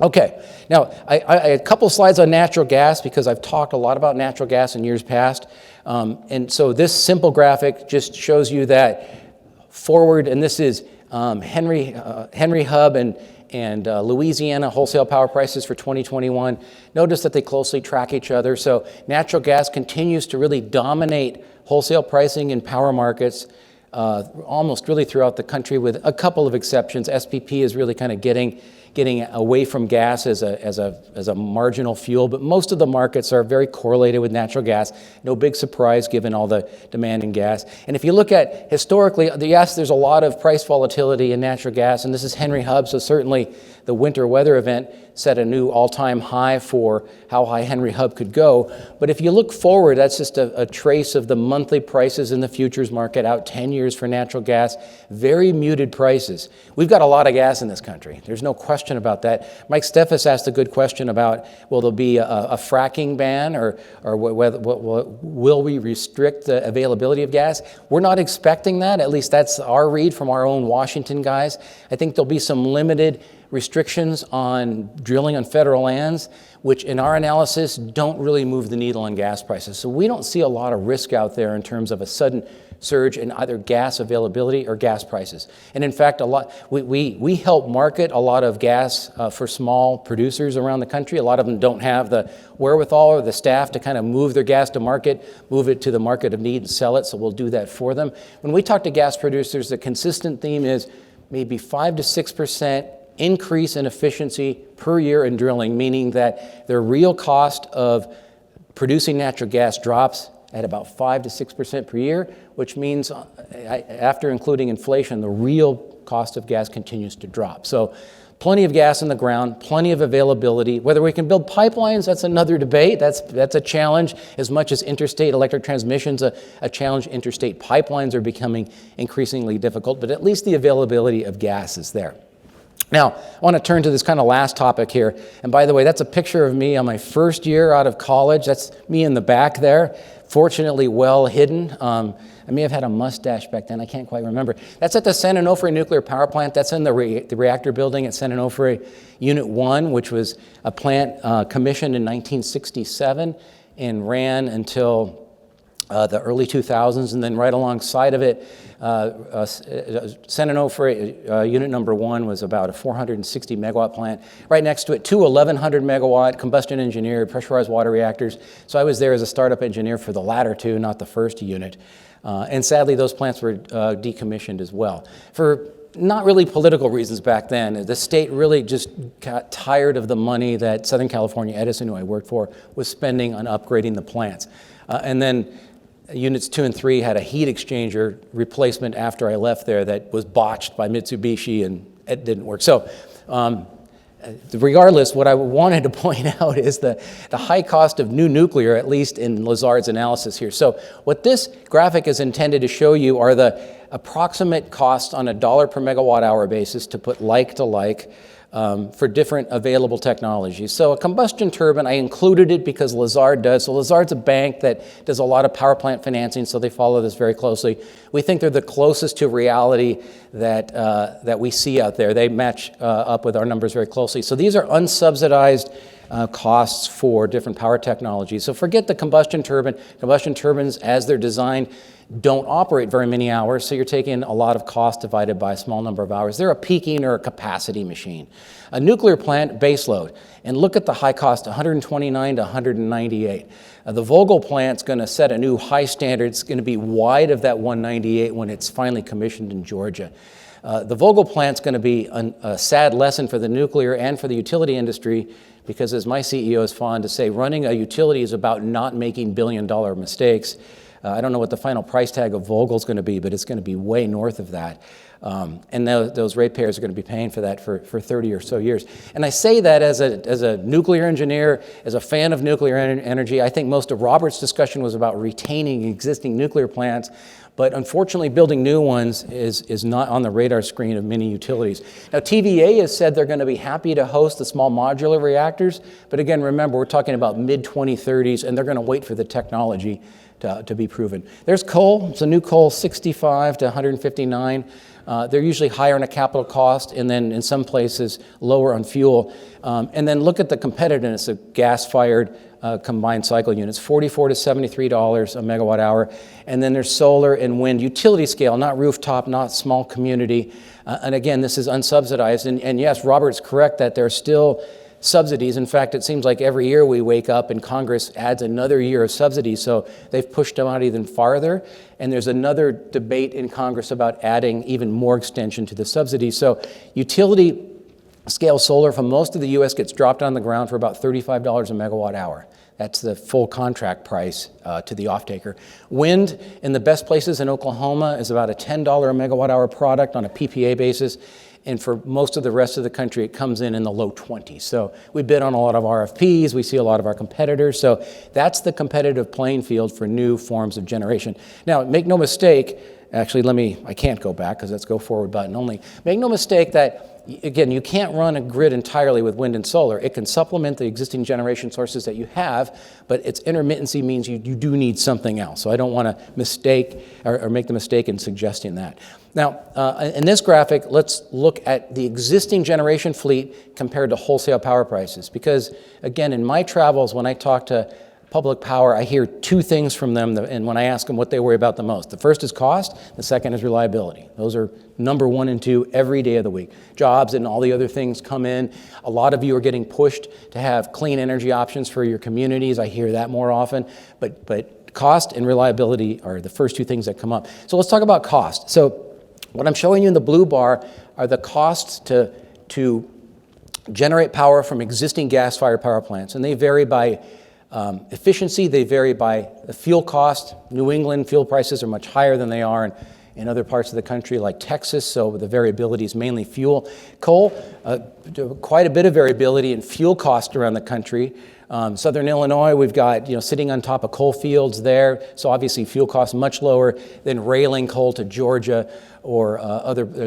S2: Okay, now I a couple slides on natural gas because I've talked a lot about natural gas in years past. And so this simple graphic just shows you that forward, and this is Henry Hub and Louisiana wholesale power prices for 2021. Notice that they closely track each other. So natural gas continues to really dominate wholesale pricing in power markets almost really throughout the country, with a couple of exceptions. SPP is really kind of getting away from gas as a marginal fuel, but most of the markets are very correlated with natural gas. No big surprise given all the demand in gas. And if you look at historically, yes, there's a lot of price volatility in natural gas, and this is Henry Hub, so certainly the winter weather event set a new all-time high for how high Henry Hub could go. But if you look forward, that's just a trace of the monthly prices in the futures market out 10 years for natural gas. Very muted prices. We've got a lot of gas in this country. There's no question about that. Mike Steffes asked a good question about, will there be a fracking ban or will we restrict the availability of gas? We're not expecting that. At least that's our read from our own Washington guys. I think there'll be some limited restrictions on drilling on federal lands, which in our analysis don't really move the needle on gas prices. So we don't see a lot of risk out there in terms of a sudden surge in either gas availability or gas prices. And in fact, we help market a lot of gas for small producers around the country. A lot of them don't have the wherewithal or the staff to kind of move their gas to market, move it to the market of need and sell it, so we'll do that for them. When we talk to gas producers, the consistent theme is maybe 5 to 6% increase in efficiency per year in drilling, meaning that their real cost of producing natural gas drops at about 5 to 6% per year, which means after including inflation, the real cost of gas continues to drop. So plenty of gas in the ground, plenty of availability. Whether we can build pipelines, that's another debate. That's a challenge. As much as interstate electric transmission's a challenge, interstate pipelines are becoming increasingly difficult, but at least the availability of gas is there. Now, I want to turn to this kind of last topic here. And by the way, that's a picture of me on my first year out of college. That's me in the back there, fortunately well hidden. I may have had a mustache back then. I can't quite remember. That's at the San Onofre Nuclear Power Plant. That's in the reactor building at San Onofre Unit 1, which was a plant commissioned in 1967 and ran until the early 2000s, and then right alongside of it, San Onofre Unit Number 1 was about a 460 megawatt plant. Right next to it, two 1,100 megawatt combustion engineered pressurized water reactors. So I was there as a startup engineer for the latter two, not the first unit. And sadly, those plants were decommissioned as well. For not really political reasons back then. The state really just got tired of the money that Southern California Edison, who I worked for, was spending on upgrading the plants. And then Units 2 and 3 had a heat exchanger replacement after I left there that was botched by Mitsubishi, and it didn't work. So regardless, what I wanted to point out is the high cost of new nuclear, at least in Lazard's analysis here. So what this graphic is intended to show you are the approximate costs on a dollar per megawatt hour basis to put like to like for different available technologies. So a combustion turbine, I included it because Lazard does. So Lazard's a bank that does a lot of power plant financing, so they follow this very closely. We think they're the closest to reality that we see out there. They match up with our numbers very closely. So these are unsubsidized costs for different power technologies. So forget the combustion turbine. Combustion turbines, as they're designed, don't operate very many hours, so you're taking a lot of cost divided by a small number of hours. They're a peaking or a capacity machine. A nuclear plant, baseload, and look at the high cost, 129 to 198. The Vogtle plant's going to set a new high standard. It's going to be wide of that 198 when it's finally commissioned in Georgia. The Vogtle plant's going to be a sad lesson for the nuclear and for the utility industry, because as my CEO is fond to say, running a utility is about not making billion-dollar mistakes. I don't know what the final price tag of Vogtle is going to be, but it's going to be way north of that. And those ratepayers are going to be paying for that for 30 or so years. And I say that as a nuclear engineer, as a fan of nuclear energy. I think most of Robert's discussion was about retaining existing nuclear plants, but unfortunately building new ones is not on the radar screen of many utilities. Now TVA has said they're going to be happy to host the small modular reactors, but again, remember, we're talking about mid-2030s, and they're going to wait for the technology to be proven. There's coal. It's a new coal, 65 to 159. They're usually higher on a capital cost, and then in some places lower on fuel. And then look at the competitiveness of gas-fired combined cycle units, $44 to $73 a megawatt hour. And then there's solar and wind, utility scale, not rooftop, not small community. And again, this is unsubsidized. And yes, Robert's correct that there are still subsidies. In fact, it seems like every year we wake up and Congress adds another year of subsidies, so they've pushed them out even farther. And there's another debate in Congress about adding even more extension to the subsidies. So utility scale solar from most of the U.S. gets dropped on the ground for about $35 a megawatt hour. That's the full contract price to the off-taker. Wind in the best places in Oklahoma is about a $10 a megawatt hour product on a PPA basis. And for most of the rest of the country, it comes in the low 20s. So we bid on a lot of RFPs. We see a lot of our competitors. So that's the competitive playing field for new forms of generation. Now, make no mistake, actually, I can't go back because that's go forward button only. Make no mistake that, again, you can't run a grid entirely with wind and solar. It can supplement the existing generation sources that you have, but its intermittency means you do need something else. So I don't want to mistake or make the mistake in suggesting that. Now, in this graphic, let's look at the existing generation fleet compared to wholesale power prices. Because, again, in my travels, when I talk to public power, I hear two things from them, and when I ask them what they worry about the most. The first is cost, the second is reliability. Those are number 1 and 2 every day of the week. Jobs and all the other things come in. A lot of you are getting pushed to have clean energy options for your communities. I hear that more often, but cost and reliability are the first 2 things that come up. So let's talk about cost. So what I'm showing you in the blue bar are the costs to generate power from existing gas-fired power plants, and they vary by efficiency, they vary by the fuel cost. New England fuel prices are much higher than they are in other parts of the country like Texas, so the variability is mainly fuel. Coal, quite a bit of variability in fuel cost around the country. Southern Illinois, we've got sitting on top of coal fields there, so obviously fuel costs much lower than railing coal to Georgia or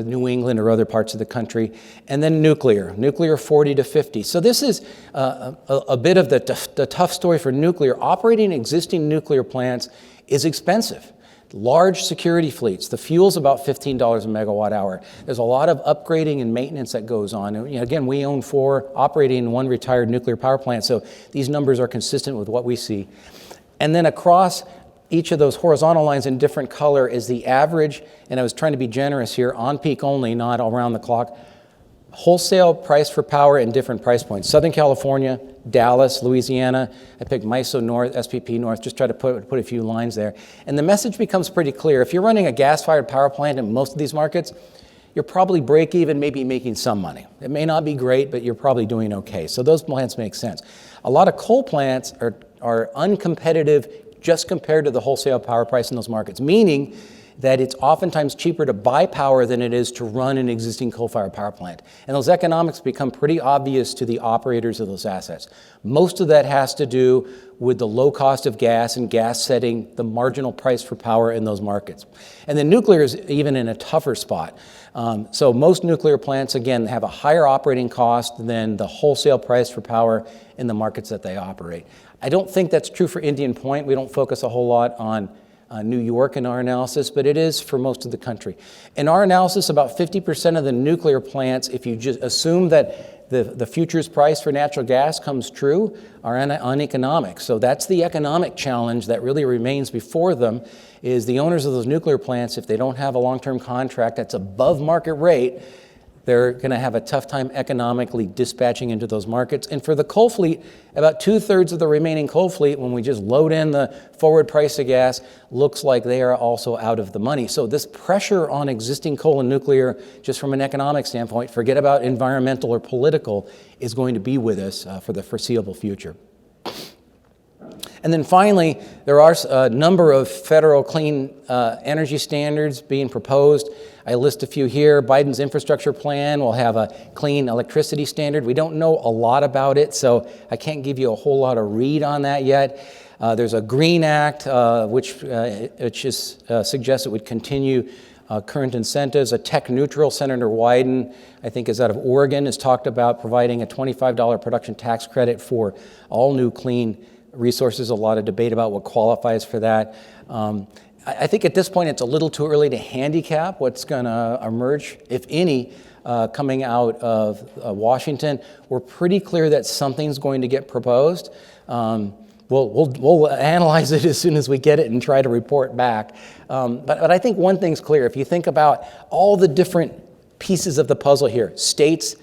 S2: New England or other parts of the country. And then nuclear 40 to 50. So this is a bit of the tough story for nuclear. Operating existing nuclear plants is expensive. Large security fleets, the fuel's about $15 a megawatt hour. There's a lot of upgrading and maintenance that goes on. And, again, we own 4 operating 1 retired nuclear power plants, so these numbers are consistent with what we see. And then across each of those horizontal lines in different color is the average, and I was trying to be generous here, on peak only, not around the clock, wholesale price for power in different price points. Southern California, Dallas, Louisiana. I picked MISO North, SPP North, just try to put a few lines there. And the message becomes pretty clear. If you're running a gas-fired power plant in most of these markets, you're probably break even, maybe making some money. It may not be great, but you're probably doing okay. So those plants make sense. A lot of coal plants are uncompetitive just compared to the wholesale power price in those markets, meaning that it's oftentimes cheaper to buy power than it is to run an existing coal-fired power plant. And those economics become pretty obvious to the operators of those assets. Most of that has to do with the low cost of gas and gas setting the marginal price for power in those markets. And then nuclear is even in a tougher spot. So most nuclear plants, again, have a higher operating cost than the wholesale price for power in the markets that they operate. I don't think that's true for Indian Point. We don't focus a whole lot on New York in our analysis, but it is for most of the country. In our analysis, about 50% of the nuclear plants, if you just assume that the futures price for natural gas comes true, are uneconomic. So that's the economic challenge that really remains before them, is the owners of those nuclear plants, if they don't have a long-term contract that's above market rate, they're going to have a tough time economically dispatching into those markets. And for the coal fleet, about 2/3 of the remaining coal fleet, when we just load in the forward price of gas, looks like they are also out of the money. So this pressure on existing coal and nuclear, just from an economic standpoint, forget about environmental or political, is going to be with us for the foreseeable future. And then finally, there are a number of federal clean energy standards being proposed. I list a few here. Biden's infrastructure plan will have a clean electricity standard. We don't know a lot about it, so I can't give you a whole lot of read on that yet. There's a Green Act, which suggests it would continue current incentives. A tech-neutral, Senator Wyden, I think is out of Oregon, has talked about providing a $25 production tax credit for all new clean resources. A lot of debate about what qualifies for that. I think at this point it's a little too early to handicap what's going to emerge, if any, coming out of Washington. We're pretty clear that something's going to get proposed. We'll analyze it as soon as we get it and try to report back. But I think one thing's clear. If you think about all the different pieces of the puzzle here, states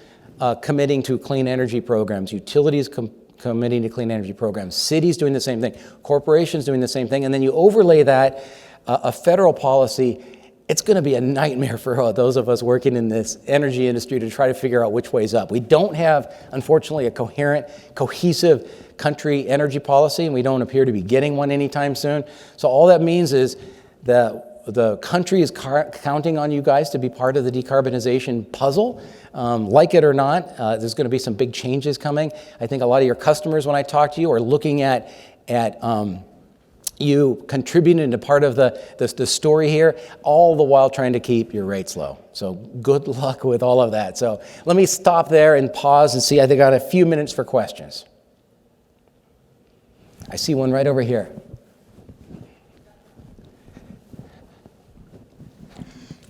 S2: committing to clean energy programs, utilities committing to clean energy programs, cities doing the same thing, corporations doing the same thing, and then you overlay that a federal policy, it's going to be a nightmare for those of us working in this energy industry to try to figure out which way's up. We don't have, unfortunately, a coherent, cohesive country energy policy, and we don't appear to be getting one anytime soon. So all that means is that the country is counting on you guys to be part of the decarbonization puzzle. Like it or not, there's going to be some big changes coming. I think a lot of your customers, when I talk to you, are looking at you contributing to part of the story here, all the while trying to keep your rates low. So good luck with all of that. So let me stop there and pause and see. I think I got a few minutes for questions. I see one right over here.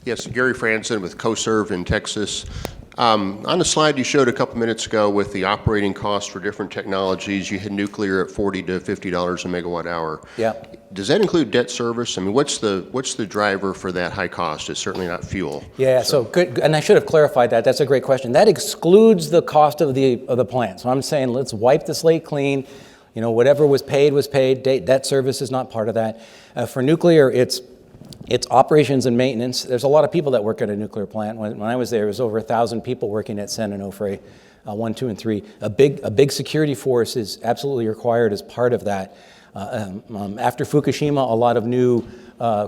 S3: Yes, Gary Franson with CoServe in Texas. On the slide you showed a couple minutes ago with the operating costs for different technologies, you had nuclear at $40 to $50 a megawatt hour.
S2: Yeah.
S3: Does that include debt service? I mean, what's the driver for that high cost? It's certainly not fuel.
S2: Yeah, so good, and I should have clarified that. That's a great question. That excludes the cost of the plant. So I'm saying let's wipe the slate clean. You know, whatever was paid was paid. Debt service is not part of that. For nuclear, it's operations and maintenance. There's a lot of people that work at a nuclear plant. When I was there was over 1,000 people working at San Onofre 1, 2, and 3. A big security force is absolutely required as part of that. After Fukushima, a lot of new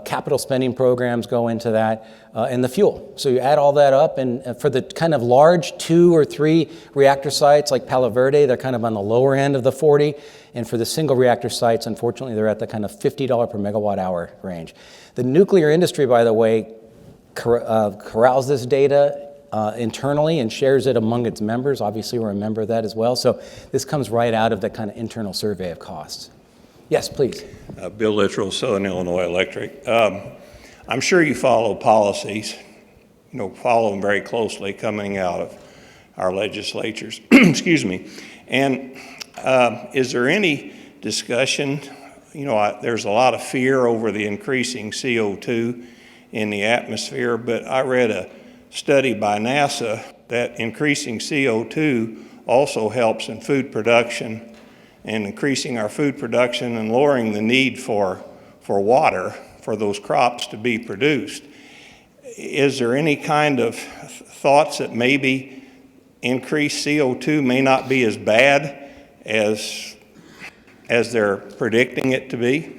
S2: capital spending programs go into that, and the fuel. So you add all that up, and for the kind of large 2 or 3 reactor sites like Palo Verde, they're kind of on the lower end of the 40, and for the single reactor sites, unfortunately, they're at the kind of $50 per megawatt hour range. The nuclear industry, by the way, corrals this data internally and shares it among its members. Obviously, we're a member of that as well. So this comes right out of the kind of internal survey of costs. Yes, please.
S4: Bill Littrell, Southern Illinois Electric. I'm sure you follow policies, follow them very closely coming out of our legislatures. Excuse me. And is there any discussion? There's a lot of fear over the increasing CO2 in the atmosphere, but I read a study by NASA that increasing CO2 also helps in food production and increasing our food production and lowering the need for water for those crops to be produced. Is there any kind of thoughts that maybe increased CO2 may not be as bad as they're predicting it to be?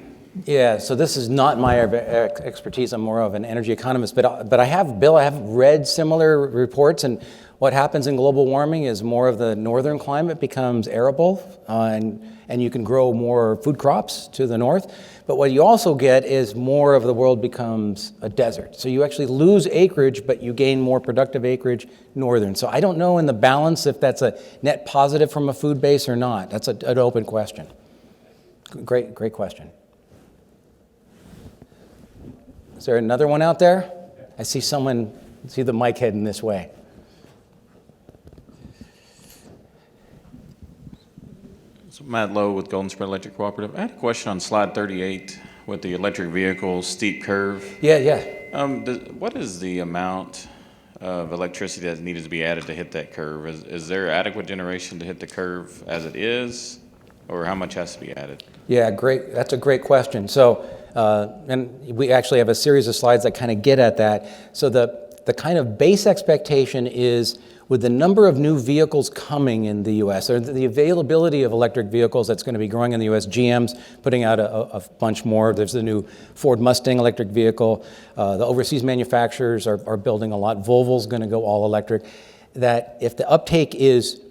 S2: Yeah, so this is not my expertise. I'm more of an energy economist, but I have read similar reports, and what happens in global warming is more of the northern climate becomes arable, and you can grow more food crops to the north. But what you also get is more of the world becomes a desert. So you actually lose acreage, but you gain more productive acreage northern. So I don't know in the balance if that's a net positive from a food base or not. That's an open question. Great question. Is there another one out there? I see the mic heading this way.
S5: So Matt Lowe with Golden Spur Electric Cooperative. I had a question on slide 38 with the electric vehicle steep curve.
S2: Yeah.
S5: What is the amount of electricity that needed to be added to hit that curve? Is there adequate generation to hit the curve as it is, or how much has to be added?
S2: Yeah, great. That's a great question. So, and we actually have a series of slides that kind of get at that. So the kind of base expectation is with the number of new vehicles coming in the U.S., or the availability of electric vehicles that's going to be growing in the U.S., GM's putting out a bunch more. There's the new Ford Mustang electric vehicle. The overseas manufacturers are building a lot. Volvo's going to go all electric. That if the uptake is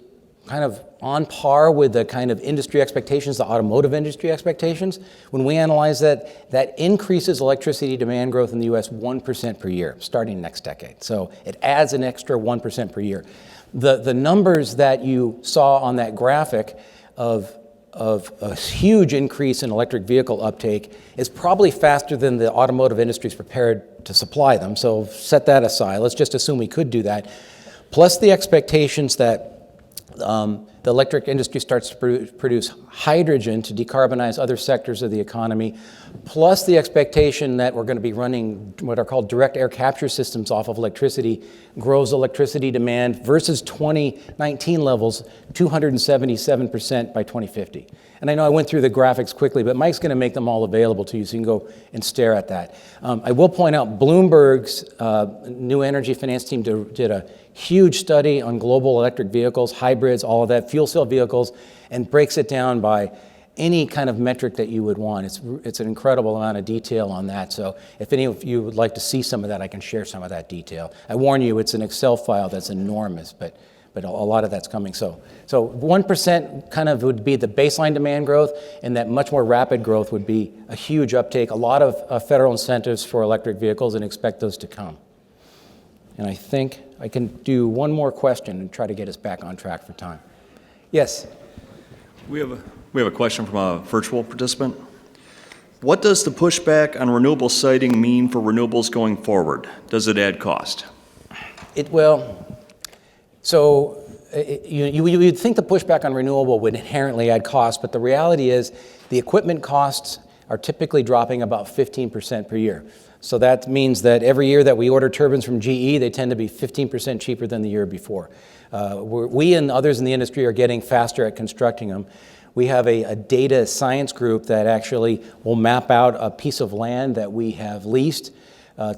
S2: kind of on par with the kind of industry expectations, the automotive industry expectations, when we analyze that increases electricity demand growth in the U.S. 1% per year, starting next decade. So it adds an extra 1% per year. The numbers that you saw on that graphic of a huge increase in electric vehicle uptake is probably faster than the automotive industry is prepared to supply them. So set that aside. Let's just assume we could do that. Plus the expectations that the electric industry starts to produce hydrogen to decarbonize other sectors of the economy, plus the expectation that we're going to be running what are called direct air capture systems off of electricity, grows electricity demand versus 2019 levels 277% by 2050. And I know I went through the graphics quickly, but Mike's going to make them all available to you so you can go and stare at that. I will point out Bloomberg's New Energy Finance team did a huge study on global electric vehicles, hybrids, all of that, fuel cell vehicles, and breaks it down by any kind of metric that you would want. It's an incredible amount of detail on that. So if any of you would like to see some of that, I can share some of that detail. I warn you, it's an Excel file that's enormous, but a lot of that's coming. So 1% kind of would be the baseline demand growth, and that much more rapid growth would be a huge uptake, a lot of federal incentives for electric vehicles, and expect those to come. And I think I can do one more question and try to get us back on track for time. Yes?
S6: We have a question from a virtual participant. What does the pushback on renewable siting mean for renewables going forward? Does it add cost?
S2: It will. So you'd think the pushback on renewable would inherently add cost, but the reality is the equipment costs are typically dropping about 15% per year. So that means that every year that we order turbines from GE, they tend to be 15% cheaper than the year before. We and others in the industry are getting faster at constructing them. We have a data science group that actually will map out a piece of land that we have leased,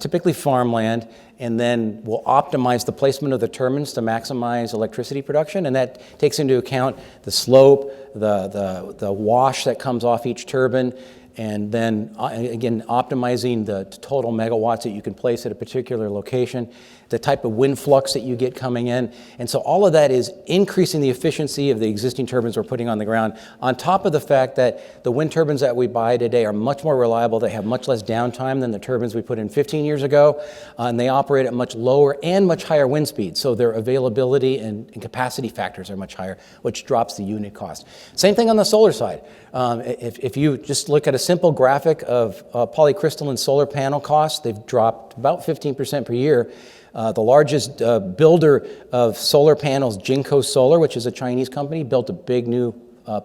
S2: typically farmland, and then we'll optimize the placement of the turbines to maximize electricity production, and that takes into account the slope, the wash that comes off each turbine, and then again optimizing the total megawatts that you can place at a particular location, the type of wind flux that you get coming in. And so all of that is increasing the efficiency of the existing turbines we're putting on the ground, on top of the fact that the wind turbines that we buy today are much more reliable. They have much less downtime than the turbines we put in 15 years ago, and they operate at much lower and much higher wind speeds. So their availability and capacity factors are much higher, which drops the unit cost. Same thing on the solar side. If you just look at a simple graphic of polycrystalline solar panel costs, they've dropped about 15% per year. The largest builder of solar panels, Jinko Solar, which is a Chinese company, built a big new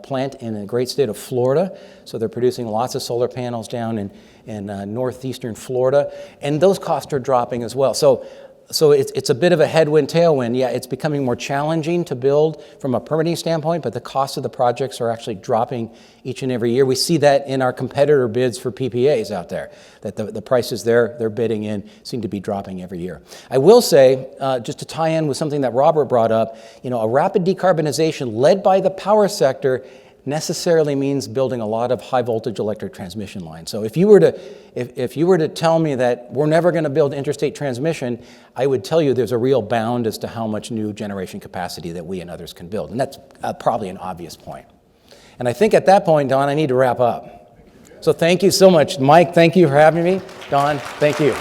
S2: plant in the great state of Florida. So they're producing lots of solar panels down in northeastern Florida. And those costs are dropping as well. So it's a bit of a headwind, tailwind. Yeah, it's becoming more challenging to build from a permitting standpoint, but the cost of the projects are actually dropping each and every year. We see that in our competitor bids for PPAs out there, that the prices they're bidding in seem to be dropping every year. I will say, just to tie in with something that Robert brought up, a rapid decarbonization led by the power sector necessarily means building a lot of high voltage electric transmission lines. So if you were to tell me that we're never going to build interstate transmission, I would tell you there's a real bound as to how much new generation capacity that we and others can build. And that's probably an obvious point. And I think at that point, Don, I need to wrap up. So thank you so much. Mike, thank you for having me. Don, thank you.